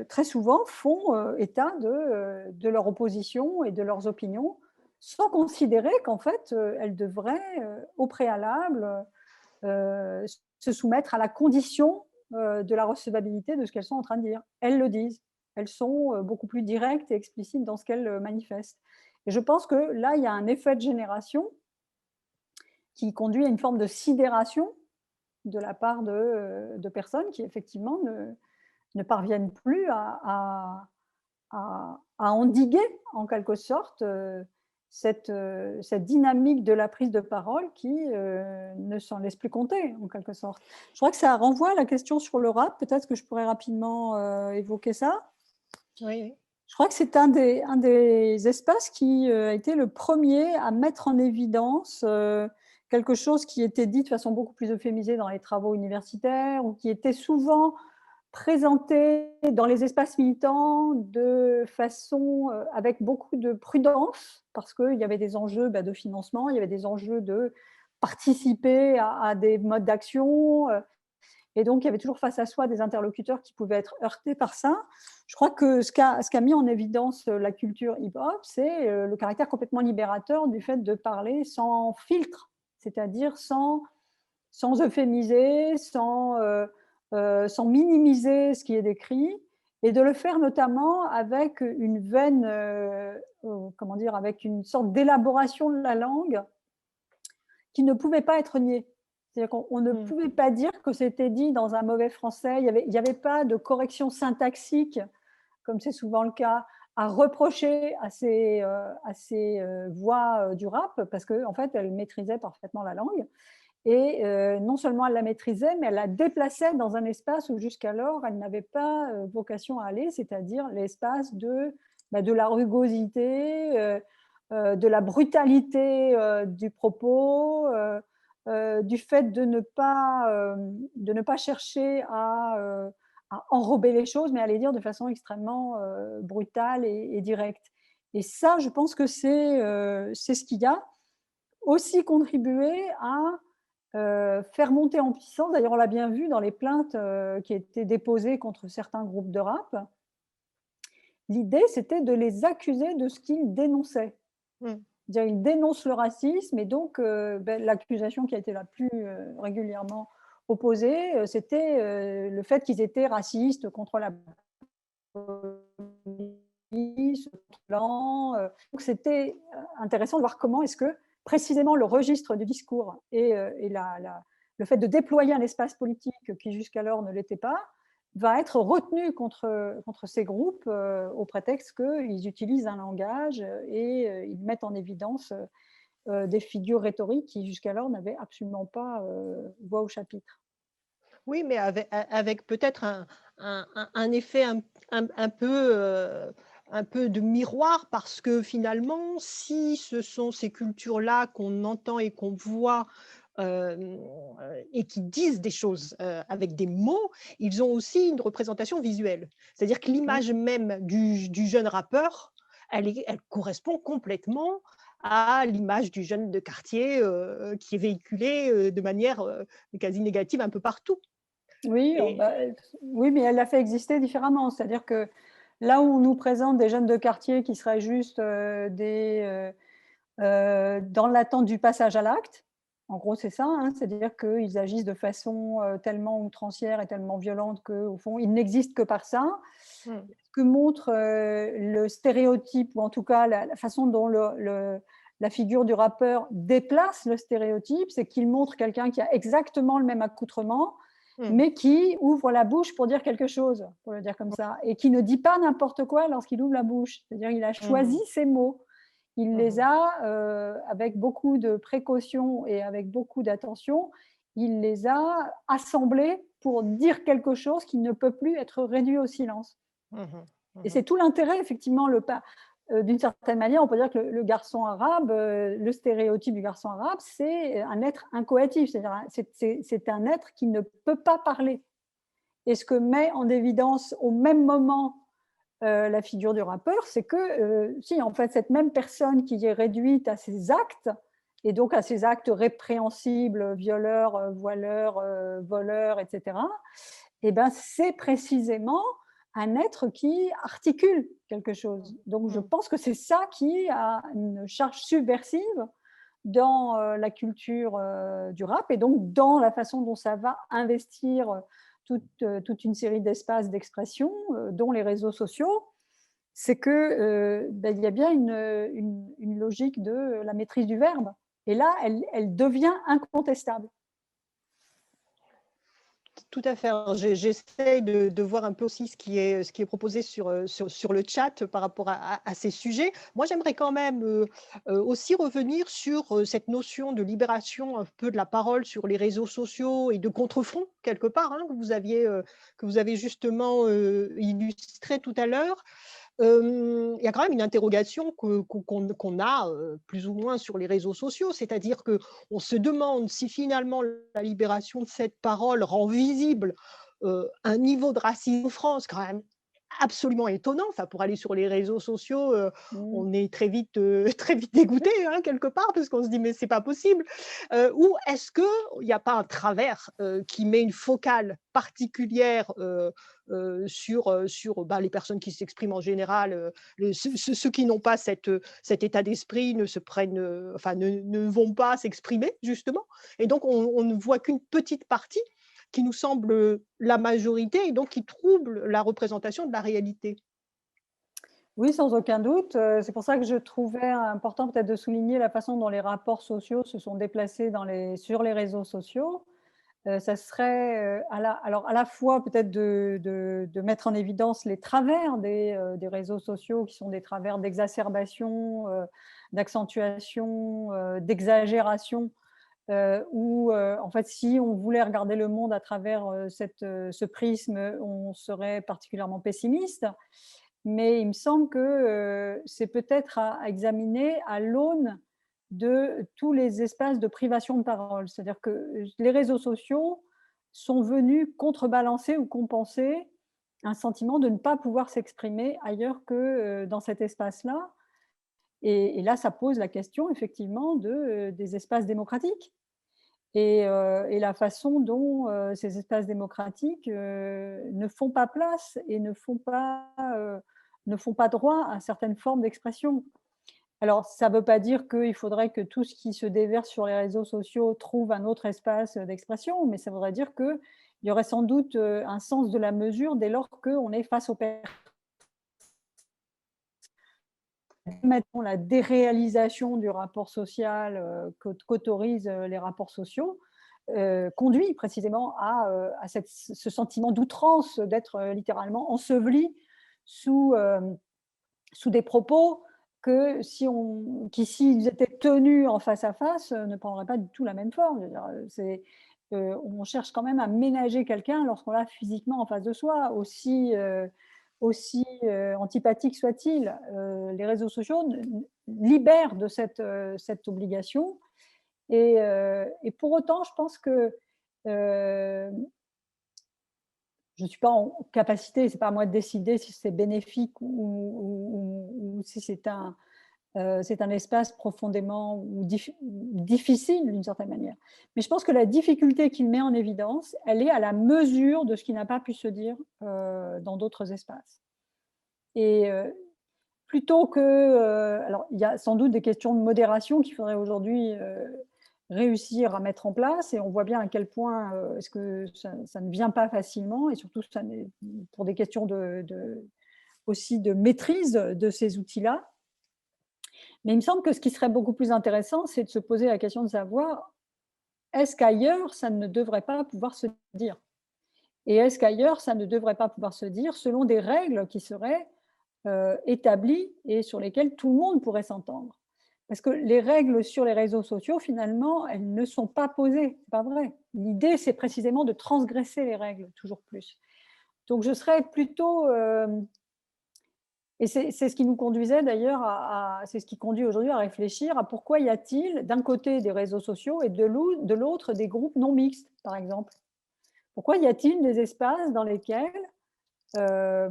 [SPEAKER 2] très souvent font état de leur opposition et de leurs opinions sans considérer qu'en fait elles devraient au préalable euh, se soumettre à la condition de la recevabilité de ce qu'elles sont en train de dire. Elles le disent. Elles sont beaucoup plus directes et explicites dans ce qu'elles manifestent. Et je pense que là, il y a un effet de génération qui conduit à une forme de sidération de la part de personnes qui, effectivement, ne parviennent plus à endiguer, en quelque sorte, cette dynamique de la prise de parole qui ne s'en laisse plus compter, en quelque sorte. Je crois que ça renvoie à la question sur le rap. Peut-être que je pourrais rapidement évoquer ça.
[SPEAKER 1] Oui.
[SPEAKER 2] Je crois que c'est un des espaces qui a été le premier à mettre en évidence quelque chose qui était dit de façon beaucoup plus euphémisée dans les travaux universitaires ou qui était souvent présenté dans les espaces militants de façon avec beaucoup de prudence, parce qu'il y avait des enjeux de financement, il y avait des enjeux de participer à des modes d'action, et donc il y avait toujours face à soi des interlocuteurs qui pouvaient être heurtés par ça. Je crois que ce qu'a mis en évidence la culture hip-hop, c'est le caractère complètement libérateur du fait de parler sans filtre, c'est-à-dire sans euphémiser, sans minimiser ce qui est décrit, et de le faire notamment avec une veine, comment dire, avec une sorte d'élaboration de la langue qui ne pouvait pas être niée. C'est-à-dire qu'on ne pouvait pas dire que c'était dit dans un mauvais français, il n'y avait pas de correction syntaxique, comme c'est souvent le cas, à reprocher à ces voix du rap, parce qu'en fait, elle maîtrisait parfaitement la langue. Et non seulement elle la maîtrisait, mais elle la déplaçait dans un espace où jusqu'alors elle n'avait pas vocation à aller, c'est-à-dire l'espace de la rugosité, de la brutalité du propos, du fait de ne pas chercher à enrober les choses, mais à les dire de façon extrêmement brutale et directe. Et ça, je pense que c'est ce qui a aussi contribué à faire monter en puissance. D'ailleurs, on l'a bien vu dans les plaintes qui étaient déposées contre certains groupes de rap. L'idée, c'était de les accuser de ce qu'ils dénonçaient. Ils dénoncent le racisme, et donc l'accusation qui a été la plus régulièrement opposée, c'était le fait qu'ils étaient racistes contre la police, blanc. Donc c'était intéressant de voir comment est-ce que précisément le registre du discours et le fait de déployer un espace politique qui jusqu'alors ne l'était pas va être retenu contre ces groupes au prétexte qu'ils utilisent un langage et ils mettent en évidence des figures rhétoriques qui jusqu'alors n'avaient absolument pas voix au chapitre.
[SPEAKER 1] Oui, mais avec peut-être un effet un peu de miroir, parce que finalement, si ce sont ces cultures-là qu'on entend et qu'on voit, et qui disent des choses avec des mots, ils ont aussi une représentation visuelle. C'est-à-dire que l'image même du jeune rappeur, elle correspond complètement à l'image du jeune de quartier qui est véhiculée de manière quasi négative un peu partout.
[SPEAKER 2] Oui,
[SPEAKER 1] Et
[SPEAKER 2] oui, mais elle l'a fait exister différemment. C'est-à-dire que là où on nous présente des jeunes de quartier qui seraient juste dans l'attente du passage à l'acte, en gros c'est ça, hein, c'est-à-dire qu'ils agissent de façon tellement outrancière et tellement violente qu'au fond ils n'existent que par ça. Ce que montre le stéréotype, ou en tout cas la façon dont la figure du rappeur déplace le stéréotype, c'est qu'il montre quelqu'un qui a exactement le même accoutrement, mais qui ouvre la bouche pour dire quelque chose, pour le dire comme ça, et qui ne dit pas n'importe quoi lorsqu'il ouvre la bouche. C'est-à-dire qu'il a choisi ses mots. Il les a, avec beaucoup de précaution et avec beaucoup d'attention, il les a assemblés pour dire quelque chose qui ne peut plus être réduit au silence. Et c'est tout l'intérêt, effectivement, d'une certaine manière, on peut dire que le garçon arabe, le stéréotype du garçon arabe, c'est un être incoatif, c'est-à-dire c'est un être qui ne peut pas parler. Et ce que met en évidence au même moment la figure du rappeur, c'est que si en fait cette même personne qui est réduite à ses actes, et donc à ces actes répréhensibles, violeurs, voileurs, voleurs, etc., eh ben, c'est précisément un être qui articule quelque chose. Donc je pense que c'est ça qui a une charge subversive dans la culture du rap et donc dans la façon dont ça va investir toute une série d'espaces d'expression, dont les réseaux sociaux. C'est que ben, il y a bien une logique de la maîtrise du verbe. Et là, elle devient incontestable.
[SPEAKER 1] Tout à fait. Alors, j'essaie de voir un peu aussi ce qui est proposé sur le chat par rapport à ces sujets. Moi, j'aimerais quand même aussi revenir sur cette notion de libération un peu de la parole sur les réseaux sociaux et de contre-front, quelque part, hein, que vous avez justement illustré tout à l'heure. Il y a quand même une interrogation qu'on a plus ou moins sur les réseaux sociaux, c'est-à-dire qu'on se demande si finalement la libération de cette parole rend visible un niveau de racisme en France quand même absolument étonnant. Enfin, pour aller sur les réseaux sociaux,
[SPEAKER 2] Mm.
[SPEAKER 1] on est très vite, très vite dégoûté, hein, quelque part, parce qu'on se dit: «Mais c'est pas possible». Ou est-ce qu'il n'y a pas un travers, qui met une focale particulière, sur, bah, les personnes qui s'expriment en général, ceux qui n'ont pas cet état d'esprit ne se prennent, enfin ne vont pas s'exprimer justement et donc on ne voit qu'une petite partie qui nous semble la majorité et donc qui trouble la représentation de la réalité.
[SPEAKER 2] Oui, sans aucun doute. C'est pour ça que je trouvais important peut-être de souligner la façon dont les rapports sociaux se sont déplacés sur les réseaux sociaux. Ça serait alors à la fois peut-être de mettre en évidence les travers des réseaux sociaux qui sont des travers d'exacerbation, d'accentuation, d'exagération, où en fait si on voulait regarder le monde à travers ce prisme, on serait particulièrement pessimiste. Mais il me semble que c'est peut-être à examiner à l'aune de tous les espaces de privation de parole. C'est-à-dire que les réseaux sociaux sont venus contrebalancer ou compenser un sentiment de ne pas pouvoir s'exprimer ailleurs que dans cet espace-là. Et là, ça pose la question effectivement des espaces démocratiques et la façon dont ces espaces démocratiques ne font pas place et ne font pas droit à certaines formes d'expression. Alors, ça ne veut pas dire qu'il faudrait que tout ce qui se déverse sur les réseaux sociaux trouve un autre espace d'expression, mais ça voudrait dire qu'il y aurait sans doute un sens de la mesure dès lors qu'on est face aux personnes. Maintenant, la déréalisation du rapport social qu'autorisent les rapports sociaux conduit précisément à ce sentiment d'outrance, d'être littéralement enseveli sous, sous des propos qui, s'ils étaient tenus en face à face, ne prendraient pas du tout la même forme. Je veux dire, on cherche quand même à ménager quelqu'un lorsqu'on l'a physiquement en face de soi, aussi antipathique soit-il. Les réseaux sociaux libèrent de cette obligation. Et pour autant, je pense que je ne suis pas en capacité, ce n'est pas à moi de décider si c'est bénéfique ou si c'est un espace profondément ou difficile d'une certaine manière. Mais je pense que la difficulté qu'il met en évidence, elle est à la mesure de ce qui n'a pas pu se dire dans d'autres espaces. Et plutôt que... alors, il y a sans doute des questions de modération qu'il faudrait aujourd'hui réussir à mettre en place, et on voit bien à quel point est-ce que ça ne vient pas facilement, et surtout pour des questions aussi de maîtrise de ces outils-là. Mais il me semble que ce qui serait beaucoup plus intéressant, c'est de se poser la question de savoir, est-ce qu'ailleurs, ça ne devrait pas pouvoir se dire? Et est-ce qu'ailleurs, ça ne devrait pas pouvoir se dire selon des règles qui seraient établies et sur lesquelles tout le monde pourrait s'entendre? Parce que les règles sur les réseaux sociaux, finalement, elles ne sont pas posées, c'est pas vrai. L'idée, c'est précisément de transgresser les règles toujours plus. Donc, je serais plutôt Et c'est ce qui nous conduisait d'ailleurs c'est ce qui conduit aujourd'hui à réfléchir à pourquoi y a-t-il d'un côté des réseaux sociaux et de l'autre des groupes non mixtes, par exemple. Pourquoi y a-t-il des espaces dans lesquels euh,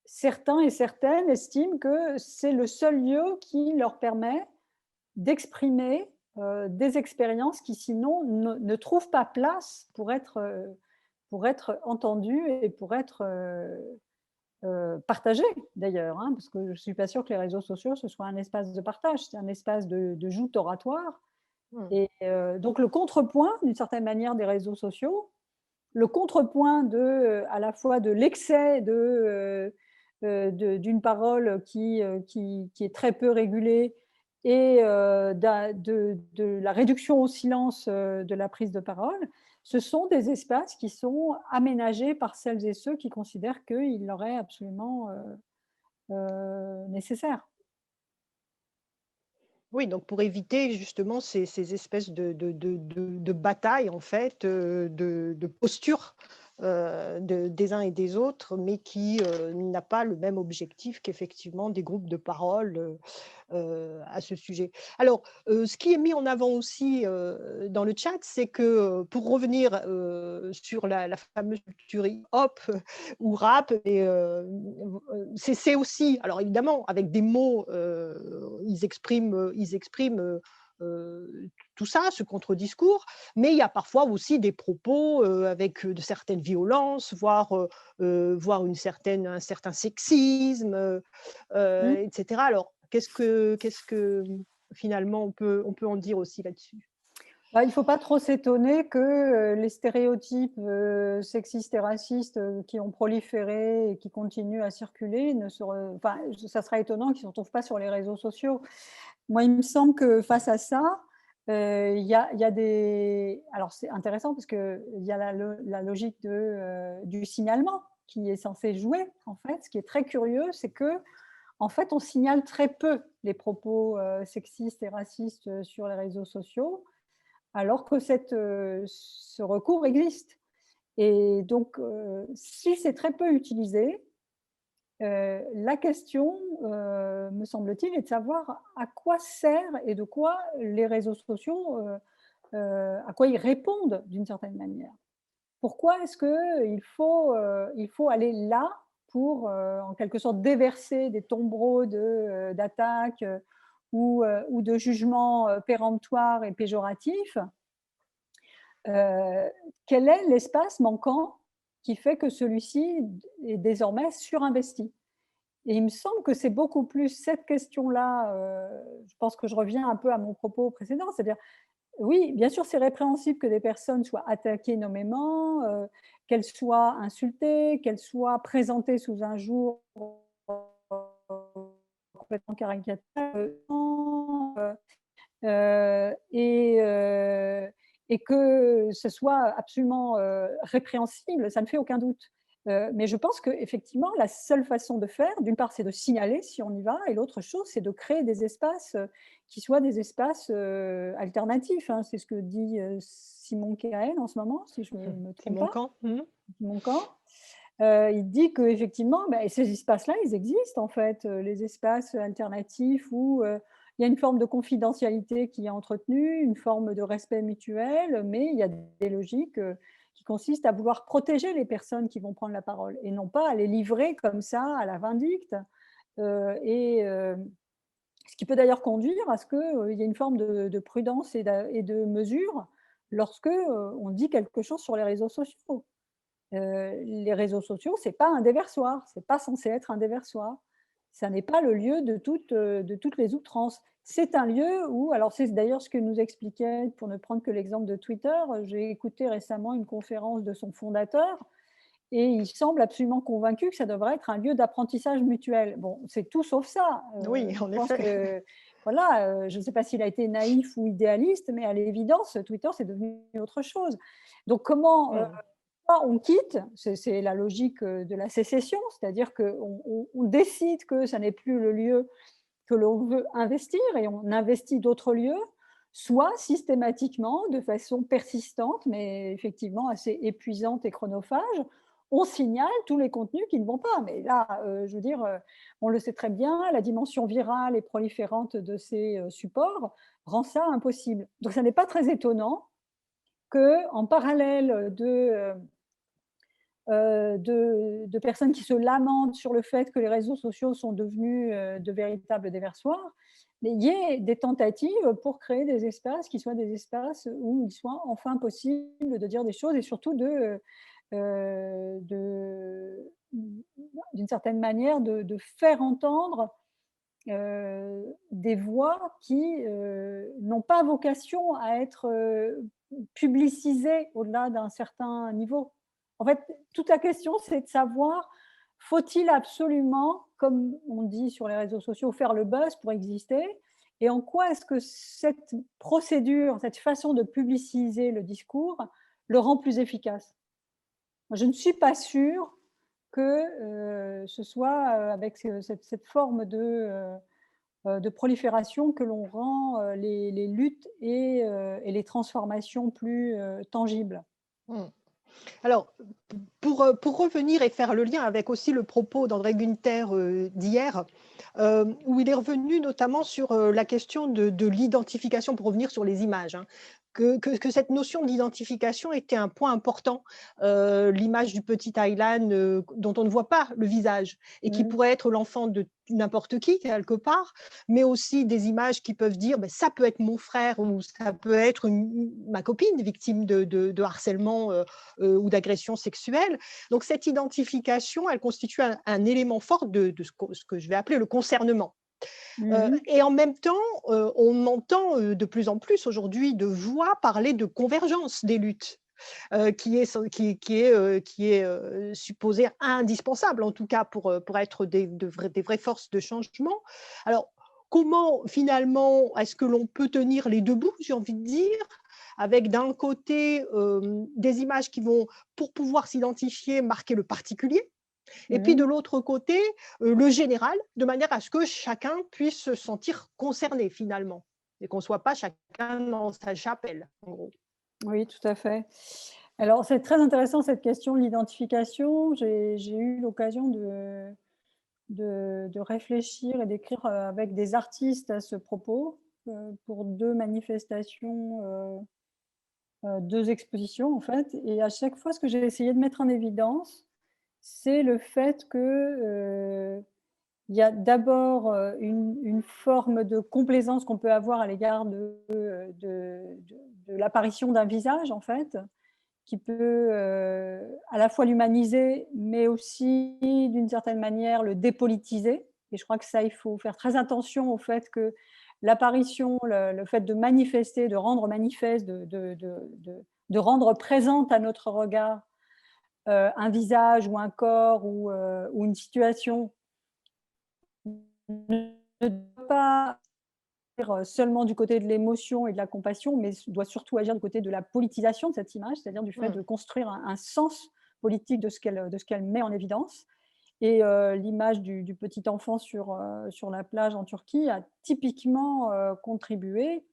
[SPEAKER 2] certains et certaines estiment que c'est le seul lieu qui leur permet d'exprimer des expériences qui sinon ne trouvent pas place pour être entendues et pour être partagées d'ailleurs, hein, parce que je ne suis pas sûre que les réseaux sociaux ce soit un espace de partage, c'est un espace de joute oratoire.
[SPEAKER 1] Mmh.
[SPEAKER 2] Et donc le contrepoint d'une certaine manière des réseaux sociaux, le contrepoint à la fois de l'excès d'une parole qui est très peu régulée et de la réduction au silence de la prise de parole, ce sont des espaces qui sont aménagés par celles et ceux qui considèrent qu'il leur est absolument nécessaire.
[SPEAKER 1] Oui, donc pour éviter justement ces espèces de batailles, en fait, de postures des uns et des autres, mais qui n'a pas le même objectif qu'effectivement des groupes de parole à ce sujet. Alors, ce qui est mis en avant aussi dans le chat, c'est que pour revenir sur la fameuse culture hip-hop ou rap, c'est aussi, alors évidemment, avec des mots, ils expriment tout ça, ce contre-discours, mais il y a parfois aussi des propos avec de certaines violences, voire un certain sexisme, etc. Alors, qu'est-ce que finalement on peut en dire aussi là-dessus?
[SPEAKER 2] Bah, il ne faut pas trop s'étonner que les stéréotypes sexistes et racistes qui ont proliféré et qui continuent à circuler, enfin, ça serait étonnant qu'ils ne se retrouvent pas sur les réseaux sociaux. Moi, il me semble que face à ça, il y a des... Alors, c'est intéressant parce qu'il y a la logique du signalement qui est censée jouer, en fait. Ce qui est très curieux, c'est que en fait, on signale très peu les propos sexistes et racistes sur les réseaux sociaux, alors que ce recours existe. Et donc, si c'est très peu utilisé, la question, me semble-t-il, est de savoir à quoi servent et de quoi les réseaux sociaux, à quoi ils répondent d'une certaine manière. Pourquoi est-ce il faut aller là pour, en quelque sorte, déverser des tombereaux d'attaques ou de jugements péremptoires et péjoratifs? Quel est l'espace manquant qui fait que celui-ci est désormais surinvesti? Et il me semble que c'est beaucoup plus cette question-là, je pense que je reviens un peu à mon propos précédent, c'est-à-dire, oui, bien sûr, c'est répréhensible que des personnes soient attaquées nommément, qu'elles soient insultées, qu'elles soient présentées sous un jour complètement caricatural, et que ce soit absolument répréhensible, ça ne fait aucun doute. Mais je pense qu'effectivement, la seule façon de faire, d'une part, c'est de signaler si on y va, et l'autre chose, c'est de créer des espaces qui soient des espaces alternatifs, hein. C'est ce que dit Simon Kéael en ce moment, si je ne me
[SPEAKER 1] C'est
[SPEAKER 2] trompe pas,
[SPEAKER 1] manquant. Mmh.
[SPEAKER 2] Simon Camp. Il dit qu'effectivement, bah, ces espaces-là, ils existent en fait, les espaces alternatifs où il y a une forme de confidentialité qui est entretenue, une forme de respect mutuel, mais il y a des logiques qui consistent à vouloir protéger les personnes qui vont prendre la parole et non pas à les livrer comme ça à la vindicte. Ce qui peut d'ailleurs conduire à ce qu'il y ait une forme de prudence et de mesure lorsque on dit quelque chose sur les réseaux sociaux. Les réseaux sociaux, c'est pas un déversoir, c'est pas censé être un déversoir. Ça n'est pas le lieu de toutes les outrances. C'est un lieu où, alors c'est d'ailleurs ce que nous expliquait, pour ne prendre que l'exemple de Twitter, j'ai écouté récemment une conférence de son fondateur et il semble absolument convaincu que ça devrait être un lieu d'apprentissage mutuel. Bon, c'est tout sauf ça.
[SPEAKER 1] Oui,
[SPEAKER 2] Je
[SPEAKER 1] en
[SPEAKER 2] pense
[SPEAKER 1] effet.
[SPEAKER 2] que, voilà, je ne sais pas s'il a été naïf ou idéaliste, mais à l'évidence, Twitter, c'est devenu autre chose. Donc comment
[SPEAKER 1] Mmh.
[SPEAKER 2] on quitte, c'est la logique de la sécession, c'est-à-dire qu'on décide que ça n'est plus le lieu que l'on veut investir et on investit d'autres lieux, soit systématiquement, de façon persistante, mais effectivement assez épuisante et chronophage, on signale tous les contenus qui ne vont pas. Mais là, je veux dire, on le sait très bien, la dimension virale et proliférante de ces supports rend ça impossible. Donc, ça n'est pas très étonnant qu'en parallèle de personnes qui se lamentent sur le fait que les réseaux sociaux sont devenus de véritables déversoirs, mais il y ait des tentatives pour créer des espaces qui soient des espaces où il soit enfin possible de dire des choses et surtout d'une certaine manière, de faire entendre des voix qui n'ont pas vocation à être publicisées au-delà d'un certain niveau. En fait, toute la question, c'est de savoir, faut-il absolument, comme on dit sur les réseaux sociaux, faire le buzz pour exister? Et en quoi est-ce que cette procédure, cette façon de publiciser le discours le rend plus efficace? Je ne suis pas sûre que ce soit avec cette forme de prolifération que l'on rend les luttes et les transformations plus tangibles.
[SPEAKER 1] Mmh. Alors, pour revenir et faire le lien avec aussi le propos d'André Günther d'hier, où il est revenu notamment sur la question de l'identification, pour revenir sur les images, hein, que cette notion d'identification était un point important. L'image du petit Aylan dont on ne voit pas le visage et qui
[SPEAKER 2] Mmh.
[SPEAKER 1] pourrait être l'enfant de n'importe qui, quelque part, mais aussi des images qui peuvent dire ben, ça peut être mon frère ou ça peut être ma copine victime de harcèlement ou d'agression sexuelle. Donc cette identification, elle constitue un élément fort de ce que je vais appeler le concernement.
[SPEAKER 2] Mmh.
[SPEAKER 1] Et en même temps, on entend de plus en plus aujourd'hui de voix parler de convergence des luttes. Qui est supposée indispensable, en tout cas pour être des vraies forces de changement. Alors, comment finalement est-ce que l'on peut tenir les deux bouts, j'ai envie de dire, avec d'un côté des images qui vont, pour pouvoir s'identifier, marquer le particulier, et puis de
[SPEAKER 2] Mmh.
[SPEAKER 1] l'autre côté, le général, de manière à ce que chacun puisse se sentir concerné finalement, et qu'on ne soit pas chacun dans sa chapelle, en gros.
[SPEAKER 2] Oui, tout à fait. Alors, c'est très intéressant cette question de l'identification. J'ai eu l'occasion de réfléchir et d'écrire avec des artistes à ce propos pour deux manifestations, 2 expositions en fait. Et à chaque fois, ce que j'ai essayé de mettre en évidence, c'est le fait que il y a d'abord une forme de complaisance qu'on peut avoir à l'égard de l'apparition d'un visage en fait, qui peut à la fois l'humaniser, mais aussi d'une certaine manière le dépolitiser. Et je crois que ça, il faut faire très attention au fait que l'apparition, le fait de manifester, de rendre manifeste, de rendre présente à notre regard un visage ou un corps ou une situation ne doit pas agir seulement du côté de l'émotion et de la compassion, mais doit surtout agir du côté de la politisation de cette image, c'est-à-dire du fait
[SPEAKER 1] Mmh.
[SPEAKER 2] de construire un sens politique de ce qu'elle met en évidence. Et l'image du petit enfant sur la plage en Turquie a typiquement contribué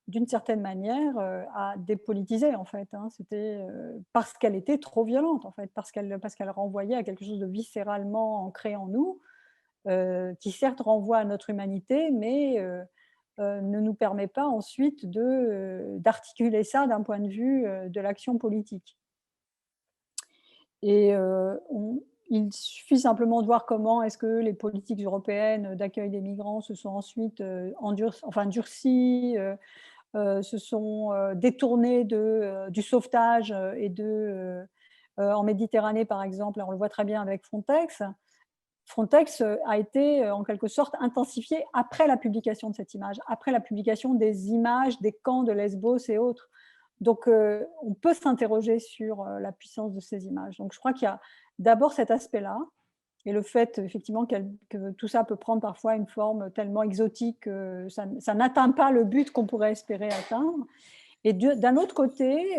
[SPEAKER 2] d'une certaine manière à dépolitiser en fait, hein. C'était parce qu'elle était trop violente en fait, parce qu'elle renvoyait à quelque chose de viscéralement ancré en nous, qui certes renvoie à notre humanité, mais ne nous permet pas ensuite d'articuler ça d'un point de vue de l'action politique. Et il suffit simplement de voir comment est-ce que les politiques européennes d'accueil des migrants se sont ensuite durcies, se sont détournées du sauvetage en Méditerranée, par exemple. On le voit très bien avec Frontex. Frontex a été en quelque sorte intensifié après la publication de cette image, après la publication des images des camps de Lesbos et autres. Donc, on peut s'interroger sur la puissance de ces images. Donc, je crois qu'il y a d'abord cet aspect-là, et le fait effectivement que tout ça peut prendre parfois une forme tellement exotique que ça n'atteint pas le but qu'on pourrait espérer atteindre. Et d'un autre côté,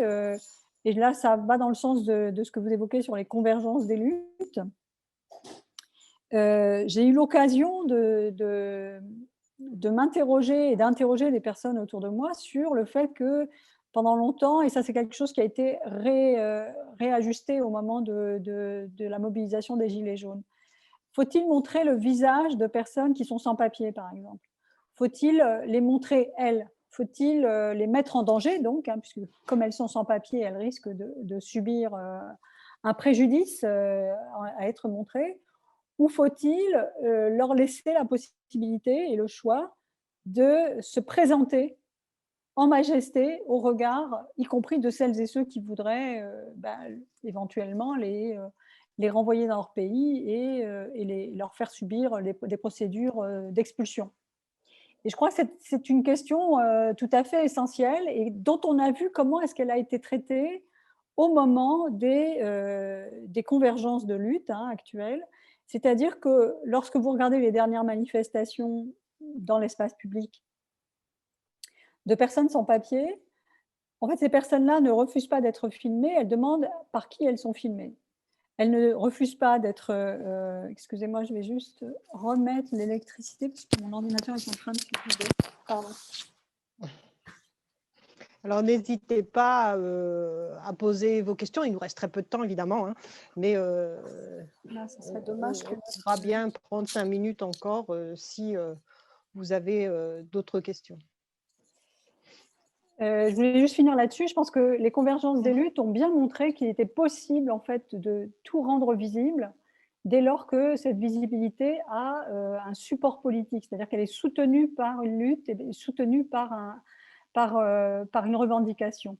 [SPEAKER 2] et là ça va dans le sens de ce que vous évoquez sur les convergences des luttes, j'ai eu l'occasion de m'interroger et d'interroger des personnes autour de moi sur le fait que pendant longtemps, et ça c'est quelque chose qui a été réajusté au moment de la mobilisation des Gilets jaunes. Faut-il montrer le visage de personnes qui sont sans papier, par exemple? Faut-il les montrer, elles? Faut-il les mettre en danger, donc, hein, puisque comme elles sont sans papier, elles risquent de subir un préjudice à être montrées? Ou faut-il leur laisser la possibilité et le choix de se présenter en majesté au regard, y compris de celles et ceux qui voudraient éventuellement les renvoyer dans leur pays et leur faire subir des procédures d'expulsion. Et je crois que c'est une question tout à fait essentielle et dont on a vu comment est-ce qu'elle a été traitée au moment des convergences de lutte actuelles. C'est-à-dire que lorsque vous regardez les dernières manifestations dans l'espace public de personnes sans papier, en fait, ces personnes-là ne refusent pas d'être filmées, elles demandent par qui elles sont filmées. Elles ne refusent pas d'être... excusez-moi, je vais juste remettre l'électricité parce que mon ordinateur est en train de se couper. Pardon.
[SPEAKER 1] Alors, n'hésitez pas à poser vos questions. Il nous reste très peu de temps, évidemment, hein, mais
[SPEAKER 2] Là, ça serait dommage
[SPEAKER 1] on pourra bien prendre 5 minutes encore si vous avez d'autres questions.
[SPEAKER 2] Je voulais juste finir là-dessus. Je pense que les convergences des luttes ont bien montré qu'il était possible en fait de tout rendre visible dès lors que cette visibilité a un support politique, c'est-à-dire qu'elle est soutenue par une lutte et soutenue par une revendication.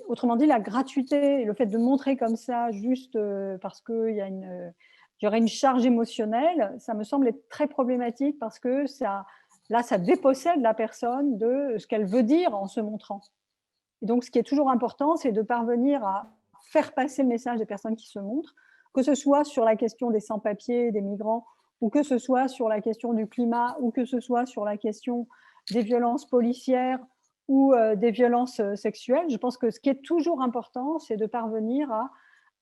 [SPEAKER 2] Autrement dit, la gratuité, le fait de montrer comme ça juste parce qu'il y aurait une charge émotionnelle, ça me semble être très problématique parce que ça dépossède la personne de ce qu'elle veut dire en se montrant. Et donc, ce qui est toujours important, c'est de parvenir à faire passer le message des personnes qui se montrent, que ce soit sur la question des sans-papiers, des migrants, ou que ce soit sur la question du climat, ou que ce soit sur la question des violences policières ou des violences sexuelles. Je pense que ce qui est toujours important, c'est de parvenir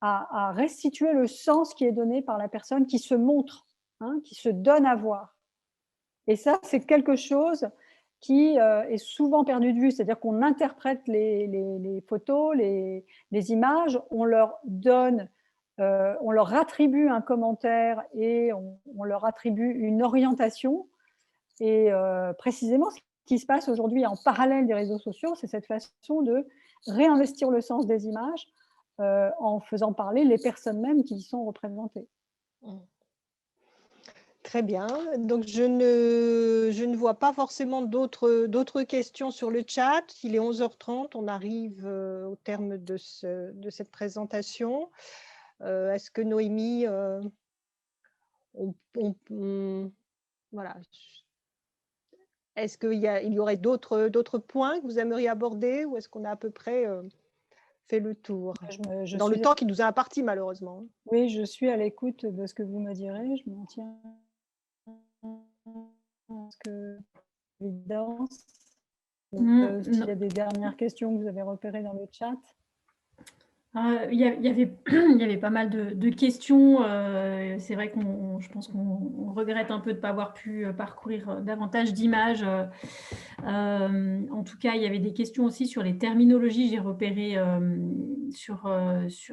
[SPEAKER 2] à restituer le sens qui est donné par la personne qui se montre, qui se donne à voir. Et ça, c'est quelque chose qui est souvent perdu de vue, c'est-à-dire qu'on interprète les photos, les images, on leur donne, on leur attribue un commentaire et on leur attribue une orientation. Et précisément, ce qui se passe aujourd'hui en parallèle des réseaux sociaux, c'est cette façon de réinvestir le sens des images en faisant parler les personnes mêmes qui y sont représentées.
[SPEAKER 1] Très bien. Donc, je ne vois pas forcément d'autres questions sur le chat. Il est 11h30, on arrive au terme de cette présentation. Est-ce que Noémie, voilà. Est-ce qu'il y aurait d'autres points que vous aimeriez aborder ou est-ce qu'on a à peu près fait le tour dans le temps qui nous est imparti, malheureusement?
[SPEAKER 2] Oui, je suis à l'écoute de ce que vous me direz. Je m'en tiens évidence. S'il y a des dernières questions que vous avez repérées dans le chat.
[SPEAKER 3] Il y avait pas mal de questions. C'est vrai je pense qu'on regrette un peu de ne pas avoir pu parcourir davantage d'images. En tout cas, il y avait des questions aussi sur les terminologies. J'ai repéré sur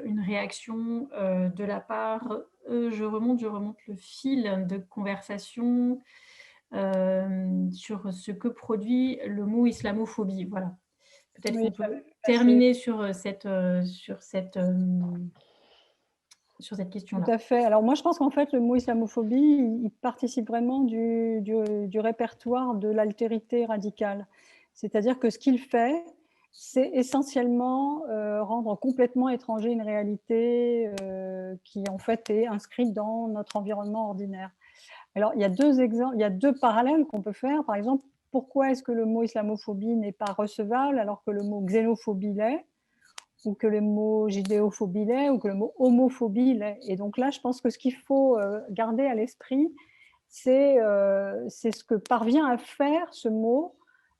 [SPEAKER 3] une réaction de la part. Je remonte le fil de conversation sur ce que produit le mot islamophobie. Voilà. Peut-être qu'on peut terminer sur cette question-là.
[SPEAKER 2] Tout à fait. Alors moi, je pense qu'en fait, le mot islamophobie, il participe vraiment du répertoire de l'altérité radicale. C'est-à-dire que ce qu'il fait, c'est essentiellement rendre complètement étranger une réalité qui, en fait, est inscrite dans notre environnement ordinaire. Alors, il y a deux exemples, il y a deux parallèles qu'on peut faire. Par exemple, pourquoi est-ce que le mot islamophobie n'est pas recevable alors que le mot xénophobie l'est, ou que le mot judéophobie l'est, ou que le mot homophobie l'est? Et donc là, je pense que ce qu'il faut garder à l'esprit, c'est ce que parvient à faire ce mot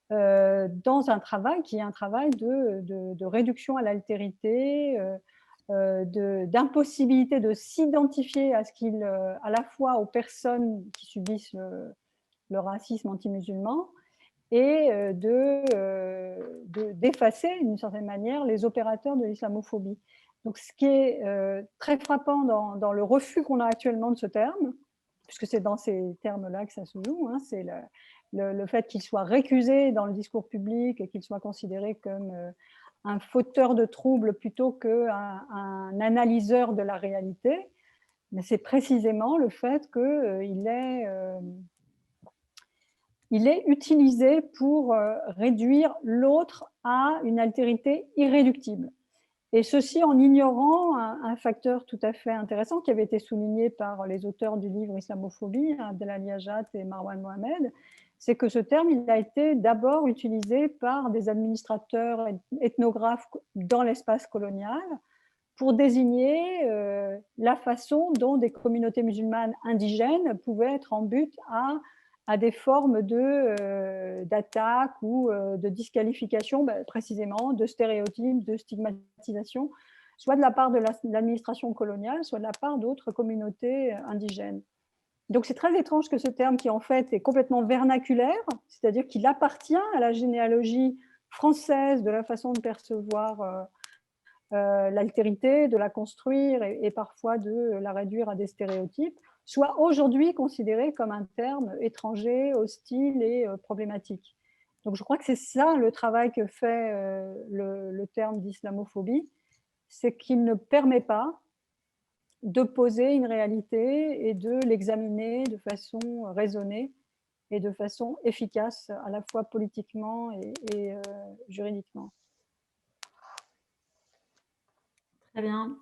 [SPEAKER 2] dans un travail qui est un travail de réduction à l'altérité, d'impossibilité de s'identifier à la fois aux personnes qui subissent le racisme anti-musulman et d'effacer d'une certaine manière les opérateurs de l'islamophobie. Donc ce qui est très frappant dans le refus qu'on a actuellement de ce terme, puisque c'est dans ces termes-là que ça se joue, hein, c'est le fait qu'il soit récusé dans le discours public et qu'il soit considéré comme un fauteur de troubles plutôt qu'un analyseur de la réalité. Mais c'est précisément le fait qu'il il est utilisé pour réduire l'autre à une altérité irréductible. Et ceci en ignorant un facteur tout à fait intéressant qui avait été souligné par les auteurs du livre Islamophobie, Abdelali Ajat et Marwan Mohamed, c'est que ce terme il a été d'abord utilisé par des administrateurs ethnographes dans l'espace colonial pour désigner la façon dont des communautés musulmanes indigènes pouvaient être en but à des formes d'attaque ou de disqualification, précisément, de stéréotypes, de stigmatisation, soit de la part de l'administration coloniale, soit de la part d'autres communautés indigènes. Donc c'est très étrange que ce terme, qui en fait est complètement vernaculaire, c'est-à-dire qu'il appartient à la généalogie française de la façon de percevoir l'altérité, de la construire et parfois de la réduire à des stéréotypes, soit aujourd'hui considéré comme un terme étranger, hostile et problématique. Donc je crois que c'est ça le travail que fait le terme d'islamophobie, c'est qu'il ne permet pas de poser une réalité et de l'examiner de façon raisonnée et de façon efficace, à la fois politiquement et juridiquement.
[SPEAKER 3] Très bien.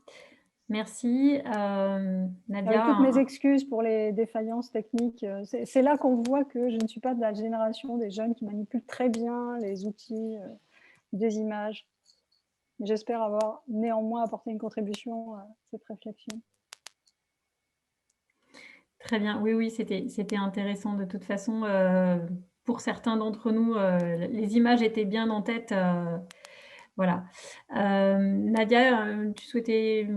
[SPEAKER 3] Merci. Nadia.
[SPEAKER 2] Avec toutes mes excuses pour les défaillances techniques, c'est là qu'on voit que je ne suis pas de la génération des jeunes qui manipulent très bien les outils des images. J'espère avoir néanmoins apporté une contribution à cette réflexion.
[SPEAKER 3] Très bien. Oui, oui, c'était intéressant de toute façon. Pour certains d'entre nous, les images étaient bien en tête. Voilà. Nadia, tu souhaitais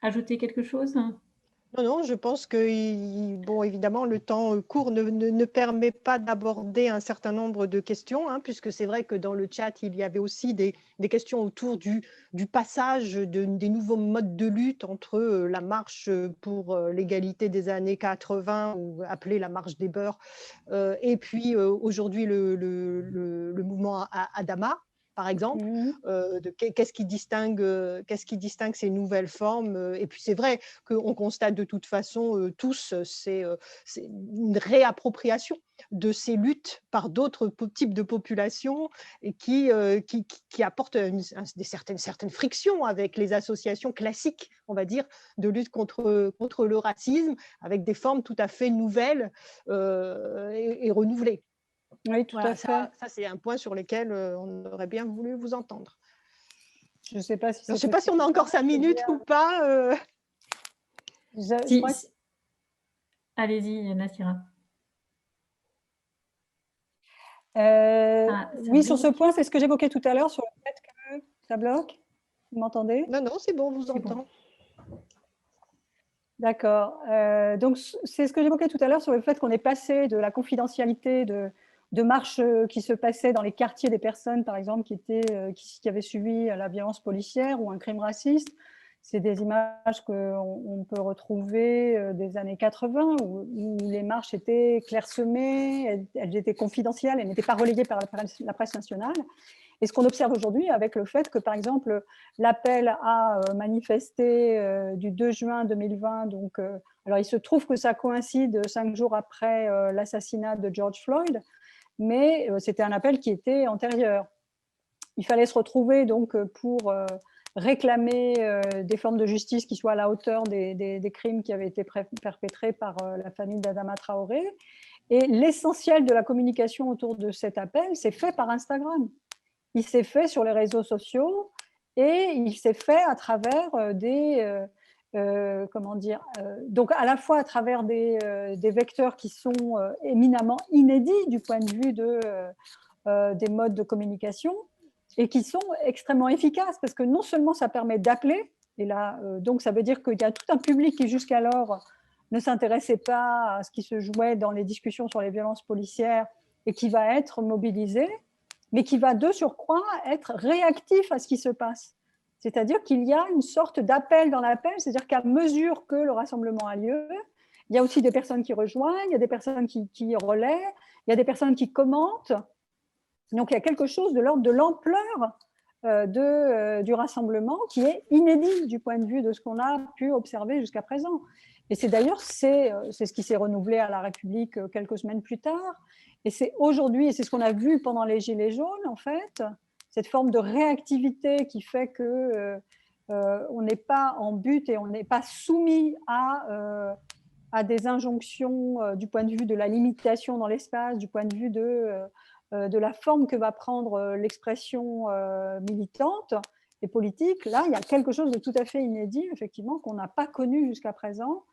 [SPEAKER 3] ajouter quelque chose ?
[SPEAKER 1] Non, non, je pense que, bon, évidemment, le temps court ne permet pas d'aborder un certain nombre de questions, hein, puisque c'est vrai que dans le chat, il y avait aussi des questions autour du passage des nouveaux modes de lutte entre la marche pour l'égalité des années 80, ou appelée la marche des beurs, et puis aujourd'hui le mouvement Adama, par exemple. Qu'est-ce qui distingue ces nouvelles formes. Et puis c'est vrai qu'on constate de toute façon tous, c'est une réappropriation de ces luttes par d'autres types de populations et qui apportent certaines frictions avec les associations classiques, on va dire, de lutte contre le racisme, avec des formes tout à fait nouvelles et renouvelées.
[SPEAKER 2] Oui, tout à fait.
[SPEAKER 1] Ça, c'est un point sur lequel on aurait bien voulu vous entendre.
[SPEAKER 2] Je ne sais pas si,
[SPEAKER 1] on a encore 5 minutes ou pas.
[SPEAKER 3] Allez-y, Nassira.
[SPEAKER 2] Oui, sur ce point, c'est ce que j'évoquais tout à l'heure, sur le fait que ça bloque. Vous m'entendez ?
[SPEAKER 1] Non, non, c'est bon, on vous entend.
[SPEAKER 2] Bon. D'accord. Donc, c'est ce que j'évoquais tout à l'heure sur le fait qu'on est passé de la confidentialité de marches qui se passaient dans les quartiers des personnes, par exemple, qui avaient subi la violence policière ou un crime raciste. C'est des images qu'on peut retrouver des années 80, où les marches étaient clairsemées, elles étaient confidentielles, elles n'étaient pas relayées par la presse nationale. Et ce qu'on observe aujourd'hui avec le fait que, par exemple, l'appel à manifester du 2 juin 2020, donc, alors il se trouve que ça coïncide 5 jours après l'assassinat de George Floyd, mais c'était un appel qui était antérieur. Il fallait se retrouver donc pour réclamer des formes de justice qui soient à la hauteur des crimes qui avaient été perpétrés par la famille d'Adama Traoré. Et l'essentiel de la communication autour de cet appel s'est fait par Instagram. Il s'est fait sur les réseaux sociaux et il s'est fait à travers donc à la fois à travers des vecteurs qui sont éminemment inédits du point de vue des modes de communication et qui sont extrêmement efficaces parce que non seulement ça permet d'appeler, et là, donc ça veut dire qu'il y a tout un public qui jusqu'alors ne s'intéressait pas à ce qui se jouait dans les discussions sur les violences policières et qui va être mobilisé, mais qui va de surcroît être réactif à ce qui se passe. C'est-à-dire qu'il y a une sorte d'appel dans l'appel, c'est-à-dire qu'à mesure que le rassemblement a lieu, il y a aussi des personnes qui rejoignent, il y a des personnes qui relaient, il y a des personnes qui commentent. Donc il y a quelque chose de l'ordre de l'ampleur du rassemblement qui est inédit du point de vue de ce qu'on a pu observer jusqu'à présent. Et c'est d'ailleurs ce qui s'est renouvelé à la République quelques semaines plus tard. Et c'est aujourd'hui, et c'est ce qu'on a vu pendant les Gilets jaunes, en fait, cette forme de réactivité qui fait que on n'est pas en but et on n'est pas soumis à des injonctions du point de vue de la limitation dans l'espace, du point de vue de la forme que va prendre l'expression militante et politique. Là, il y a quelque chose de tout à fait inédit, effectivement, qu'on n'a pas connu jusqu'à présent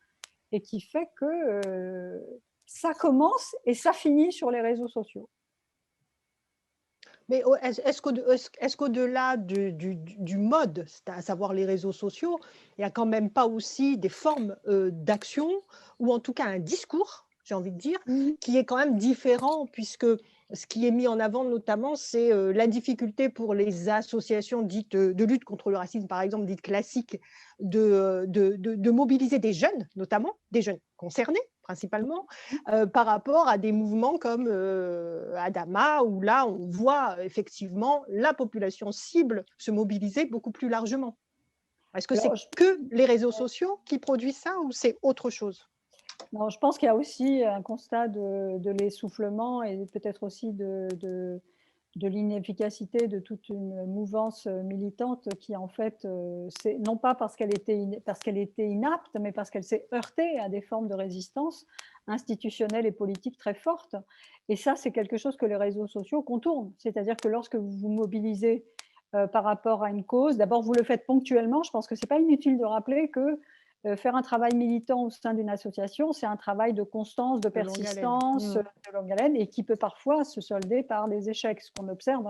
[SPEAKER 2] et qui fait que ça commence et ça finit sur les réseaux sociaux.
[SPEAKER 1] Mais est-ce qu'au-delà du mode, à savoir les réseaux sociaux, il n'y a quand même pas aussi des formes d'action, ou en tout cas un discours, j'ai envie de dire, qui est quand même différent, puisque ce qui est mis en avant notamment, c'est la difficulté pour les associations dites de lutte contre le racisme, par exemple, dites classiques, de mobiliser des jeunes, notamment, des jeunes concernés, principalement, par rapport à des mouvements comme Adama, où là, on voit effectivement la population cible se mobiliser beaucoup plus largement. Est-ce que c'est que les réseaux sociaux qui produisent ça ou c'est autre chose?
[SPEAKER 2] Non, je pense qu'il y a aussi un constat de l'essoufflement et peut-être aussi de l'inefficacité de toute une mouvance militante qui, en fait, non pas parce qu'elle était inapte, mais parce qu'elle s'est heurtée à des formes de résistance institutionnelle et politique très fortes. Et ça, c'est quelque chose que les réseaux sociaux contournent. C'est-à-dire que lorsque vous vous mobilisez par rapport à une cause, d'abord, vous le faites ponctuellement. Je pense que ce n'est pas inutile de rappeler que faire un travail militant au sein d'une association, c'est un travail de constance, de persistance, de longue haleine, et qui peut parfois se solder par des échecs. Ce qu'on observe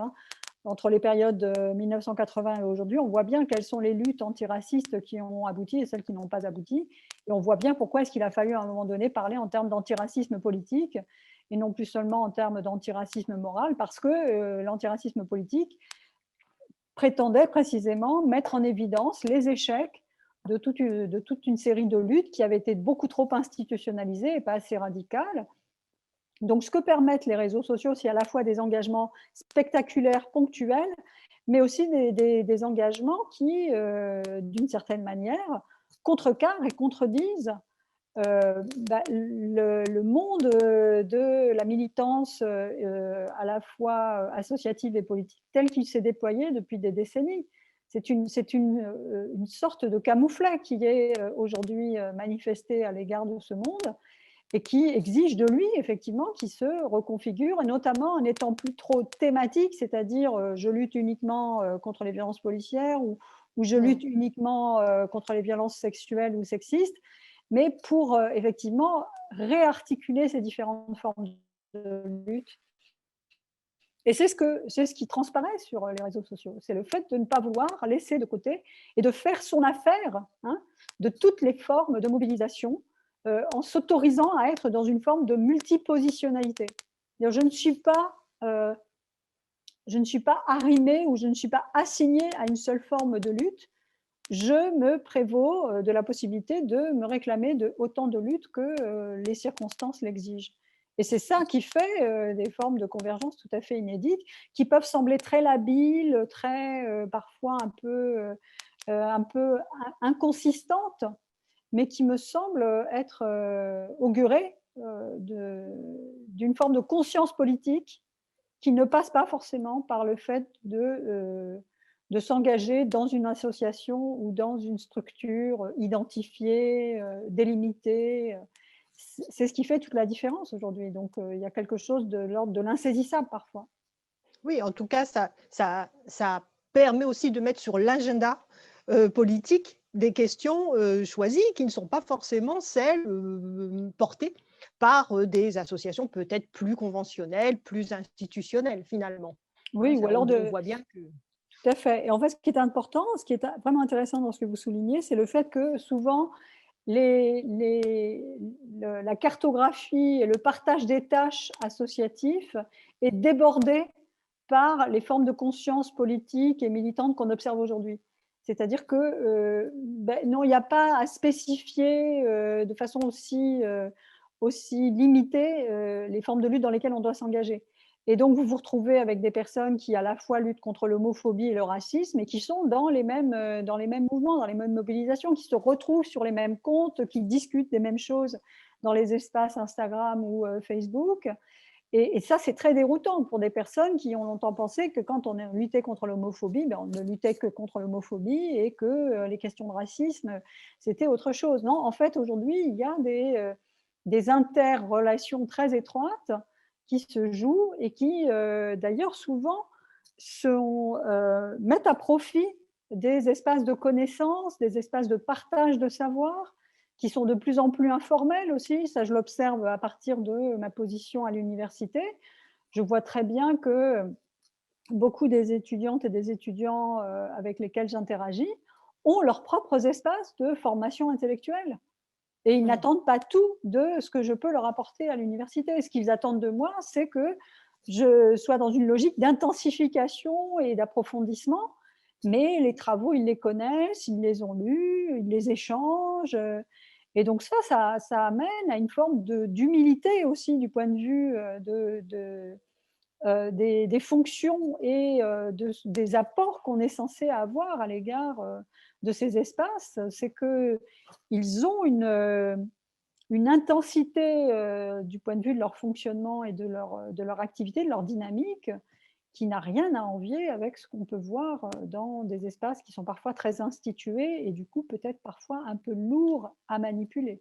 [SPEAKER 2] entre les périodes de 1980 et aujourd'hui, on voit bien quelles sont les luttes antiracistes qui ont abouti et celles qui n'ont pas abouti. Et on voit bien pourquoi est-ce qu'il a fallu à un moment donné parler en termes d'antiracisme politique et non plus seulement en termes d'antiracisme moral, parce que l'antiracisme politique prétendait précisément mettre en évidence les échecs de toute une série de luttes qui avaient été beaucoup trop institutionnalisées et pas assez radicales. Donc, ce que permettent les réseaux sociaux, c'est à la fois des engagements spectaculaires, ponctuels, mais aussi des engagements qui, d'une certaine manière, contrecarrent et contredisent le monde de la militance à la fois associative et politique tel qu'il s'est déployé depuis des décennies. C'est une sorte de camouflet qui est aujourd'hui manifesté à l'égard de ce monde et qui exige de lui, effectivement, qu'il se reconfigure, et notamment en n'étant plus trop thématique, c'est-à-dire je lutte uniquement contre les violences policières ou je lutte uniquement contre les violences sexuelles ou sexistes, mais pour effectivement réarticuler ces différentes formes de lutte. Et c'est ce qui transparaît sur les réseaux sociaux. C'est le fait de ne pas vouloir laisser de côté et de faire son affaire de toutes les formes de mobilisation en s'autorisant à être dans une forme de multipositionnalité. Je ne suis pas arrimée ou je ne suis pas assignée à une seule forme de lutte. Je me prévaux de la possibilité de me réclamer de autant de luttes que les circonstances l'exigent. Et c'est ça qui fait des formes de convergence tout à fait inédites, qui peuvent sembler très labiles, très parfois un peu inconsistantes, mais qui me semblent être augurées d'une forme de conscience politique qui ne passe pas forcément par le fait de s'engager dans une association ou dans une structure identifiée, délimitée. C'est ce qui fait toute la différence aujourd'hui. Donc, il y a quelque chose de l'ordre de l'insaisissable parfois.
[SPEAKER 1] Oui, en tout cas, ça permet aussi de mettre sur l'agenda politique des questions choisies qui ne sont pas forcément celles portées par des associations peut-être plus conventionnelles, plus institutionnelles finalement.
[SPEAKER 2] Oui, ou alors
[SPEAKER 1] on voit bien que…
[SPEAKER 2] Tout à fait. Et en fait, ce qui est important, ce qui est vraiment intéressant dans ce que vous soulignez, c'est le fait que souvent, les la cartographie et le partage des tâches associatifs est débordé par les formes de conscience politique et militante qu'on observe aujourd'hui. C'est-à-dire que non, il n'y a pas à spécifier de façon aussi limitée les formes de lutte dans lesquelles on doit s'engager. Et donc, vous vous retrouvez avec des personnes qui, à la fois, luttent contre l'homophobie et le racisme et qui sont dans les mêmes mouvements, dans les mêmes mobilisations, qui se retrouvent sur les mêmes comptes, qui discutent des mêmes choses dans les espaces Instagram ou Facebook. Et ça, c'est très déroutant pour des personnes qui ont longtemps pensé que quand on luttait contre l'homophobie, ben, on ne luttait que contre l'homophobie et que les questions de racisme, c'était autre chose. Non, en fait, aujourd'hui, il y a des interrelations très étroites qui se jouent et qui, d'ailleurs, souvent mettent à profit des espaces de connaissance, des espaces de partage de savoir, qui sont de plus en plus informels aussi. Ça, je l'observe à partir de ma position à l'université. Je vois très bien que beaucoup des étudiantes et des étudiants avec lesquels j'interagis ont leurs propres espaces de formation intellectuelle. Et ils n'attendent pas tout de ce que je peux leur apporter à l'université. Ce qu'ils attendent de moi, c'est que je sois dans une logique d'intensification et d'approfondissement. Mais les travaux, ils les connaissent, ils les ont lus, ils les échangent. Et donc ça amène à une forme d'humilité aussi du point de vue des fonctions et des apports qu'on est censé avoir à l'égard de ces espaces. C'est qu'ils ont une intensité du point de vue de leur fonctionnement et de leur activité, de leur dynamique, qui n'a rien à envier avec ce qu'on peut voir dans des espaces qui sont parfois très institués et du coup peut-être parfois un peu lourds à manipuler.